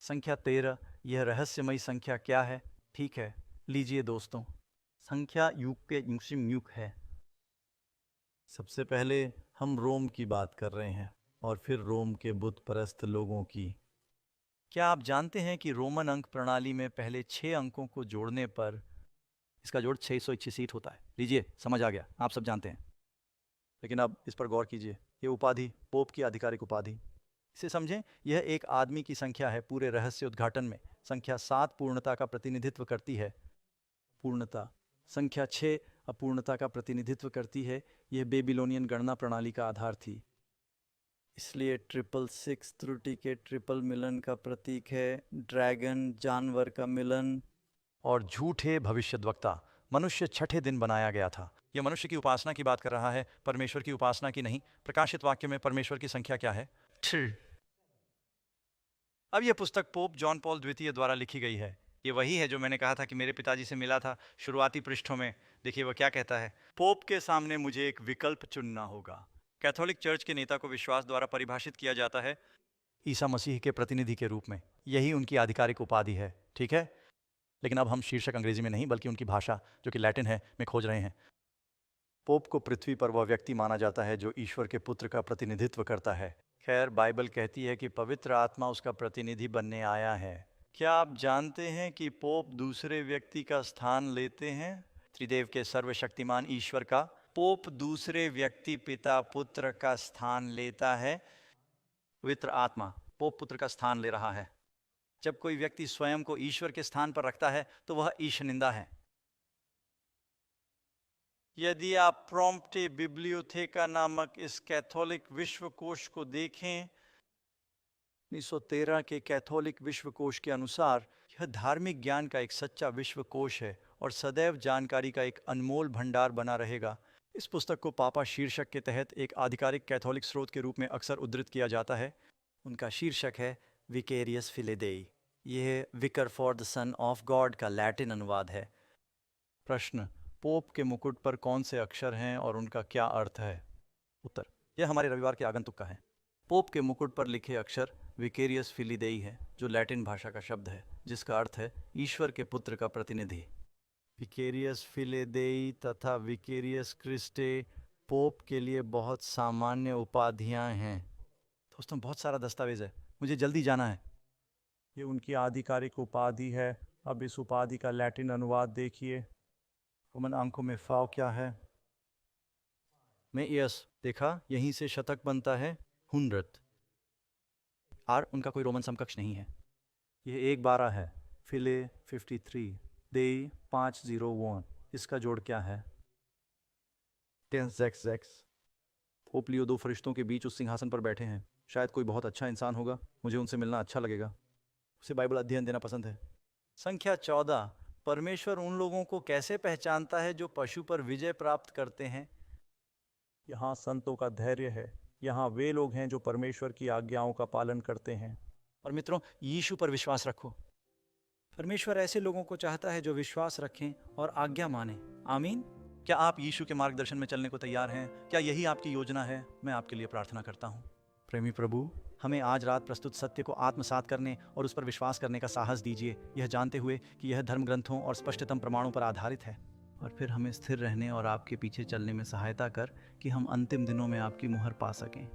संख्या 13, यह रहस्यमयी संख्या क्या है? ठीक है, लीजिए दोस्तों, संख्या युग के युग है। सबसे पहले हम रोम की बात कर रहे हैं और फिर रोम के बुत परस्त लोगों की। क्या आप जानते हैं कि रोमन अंक प्रणाली में पहले 6 अंकों को जोड़ने पर इसका जोड़ 661 होता है? लीजिए, समझ आ गया, आप सब जानते हैं। लेकिन अब इस पर गौर कीजिए। ये उपाधि पोप की आधिकारिक उपाधि, इसे समझें। यह एक आदमी की संख्या है। पूरे रहस्य उद्घाटन में संख्या 7 पूर्णता का प्रतिनिधित्व करती है। पूर्णता। संख्या 6 अपूर्णता का प्रतिनिधित्व करती है। यह बेबीलोनियन गणना प्रणाली का आधार थी। इसलिए 666 त्रुटि के ट्रिपल मिलन का प्रतीक है। ड्रैगन जानवर का मिलन और झूठे भविष्यद्वक्ता। मनुष्य छठे दिन बनाया गया था। यह मनुष्य की उपासना की बात कर रहा है, परमेश्वर की उपासना की नहीं। प्रकाशित वाक्य में परमेश्वर की संख्या क्या है? 6। अब यह पुस्तक पोप जॉन पॉल द्वितीय द्वारा लिखी गई है। ये वही है जो मैंने कहा था कि मेरे पिताजी से मिला था शुरुआती पृष्ठों में। देखिए वह क्या कहता है। पोप के सामने मुझे एक विकल्प चुनना होगा। कैथोलिक चर्च के नेता को विश्वास द्वारा परिभाषित किया जाता है ईसा मसीह के प्रतिनिधि के रूप में। यही उनकी आधिकारिक उपाधि है, ठीक है। लेकिन अब हम शीर्षक अंग्रेजी में नहीं बल्कि उनकी भाषा जो कि लैटिन है में खोज रहे हैं। पोप को पृथ्वी पर वह व्यक्ति माना जाता है जो ईश्वर के पुत्र का प्रतिनिधित्व करता है। खैर, बाइबल कहती है कि पवित्र आत्मा उसका प्रतिनिधि बनने आया है। क्या आप जानते हैं कि पोप दूसरे व्यक्ति का स्थान लेते हैं? त्रिदेव के सर्वशक्तिमान ईश्वर का पोप दूसरे व्यक्ति पिता पुत्र का स्थान लेता है। पवित्र आत्मा पोप पुत्र का स्थान ले रहा है। जब कोई व्यक्ति स्वयं को ईश्वर के स्थान पर रखता है तो वह ईशनिंदा है। यदि आप प्रॉम्प्टे बिब्लियोथेका नामक इस कैथोलिक विश्वकोश को देखें, 1913 के कैथोलिक विश्वकोश के अनुसार यह धार्मिक ज्ञान का एक सच्चा विश्वकोश है और सदैव जानकारी का एक अनमोल भंडार बना रहेगा। इस पुस्तक को पापा शीर्षक के तहत एक आधिकारिक कैथोलिक स्रोत के रूप में अक्सर उद्धृत किया जाता है। उनका शीर्षक है विकेरियस फिलेडेई। यह vicar for the son of God का लैटिन अनुवाद है। प्रश्न, पोप के मुकुट पर कौन से अक्षर हैं और उनका क्या अर्थ है? उत्तर, यह हमारे रविवार के आगंतुक का है। पोप के मुकुट पर लिखे अक्षर विकेरियस फिलिडेई है, जो लैटिन भाषा का शब्द है जिसका अर्थ है ईश्वर के पुत्र का प्रतिनिधि। विकेरियस फिलेडेई तथा विकेरियस क्रिस्टे पोप के लिए बहुत सामान्य उपाधियां हैं। दोस्तों, बहुत सारा दस्तावेज है, मुझे जल्दी जाना है। ये उनकी आधिकारिक उपाधि है। अब इस उपाधि का लैटिन अनुवाद देखिए। रोमन आंखों में फाव क्या है? मैं यस देखा, यहीं से शतक बनता है 100। आर उनका कोई रोमन समकक्ष नहीं है। यह 1/12 है। फिले 53, दे 501, इसका जोड़ क्या है? 10XX। पोप लियो 2 फरिश्तों के बीच उस सिंहासन पर बैठे हैं। शायद कोई बहुत अच्छा इंसान होगा, मुझे उनसे मिलना अच्छा लगेगा। उसे बाइबल अध्ययन देना पसंद है। संख्या 14, परमेश्वर उन लोगों को कैसे पहचानता है जो पशु पर विजय प्राप्त करते हैं? यहाँ संतों का धैर्य है। यहाँ वे लोग हैं जो परमेश्वर की आज्ञाओं का पालन करते हैं। और मित्रों, यीशु पर विश्वास रखो। परमेश्वर ऐसे लोगों को चाहता है जो विश्वास रखें और आज्ञा मानें। आमीन। क्या आप यीशु के मार्गदर्शन में चलने को तैयार हैं? क्या यही आपकी योजना है? मैं आपके लिए प्रार्थना करता हूँ। प्रेमी प्रभु, हमें आज रात प्रस्तुत सत्य को आत्मसात करने और उस पर विश्वास करने का साहस दीजिए, यह जानते हुए कि यह धर्म ग्रंथों और स्पष्टतम प्रमाणों पर आधारित है। और फिर हमें स्थिर रहने और आपके पीछे चलने में सहायता कर कि हम अंतिम दिनों में आपकी मुहर पा सकें।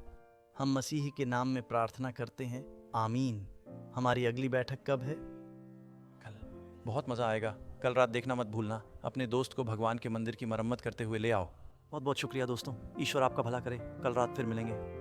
हम मसीह के नाम में प्रार्थना करते हैं, आमीन। हमारी अगली बैठक कब है? कल। बहुत मज़ा आएगा। कल रात देखना मत भूलना। अपने दोस्त को भगवान के मंदिर की मरम्मत करते हुए ले आओ। बहुत बहुत शुक्रिया दोस्तों। ईश्वर आपका भला करे। कल रात फिर मिलेंगे।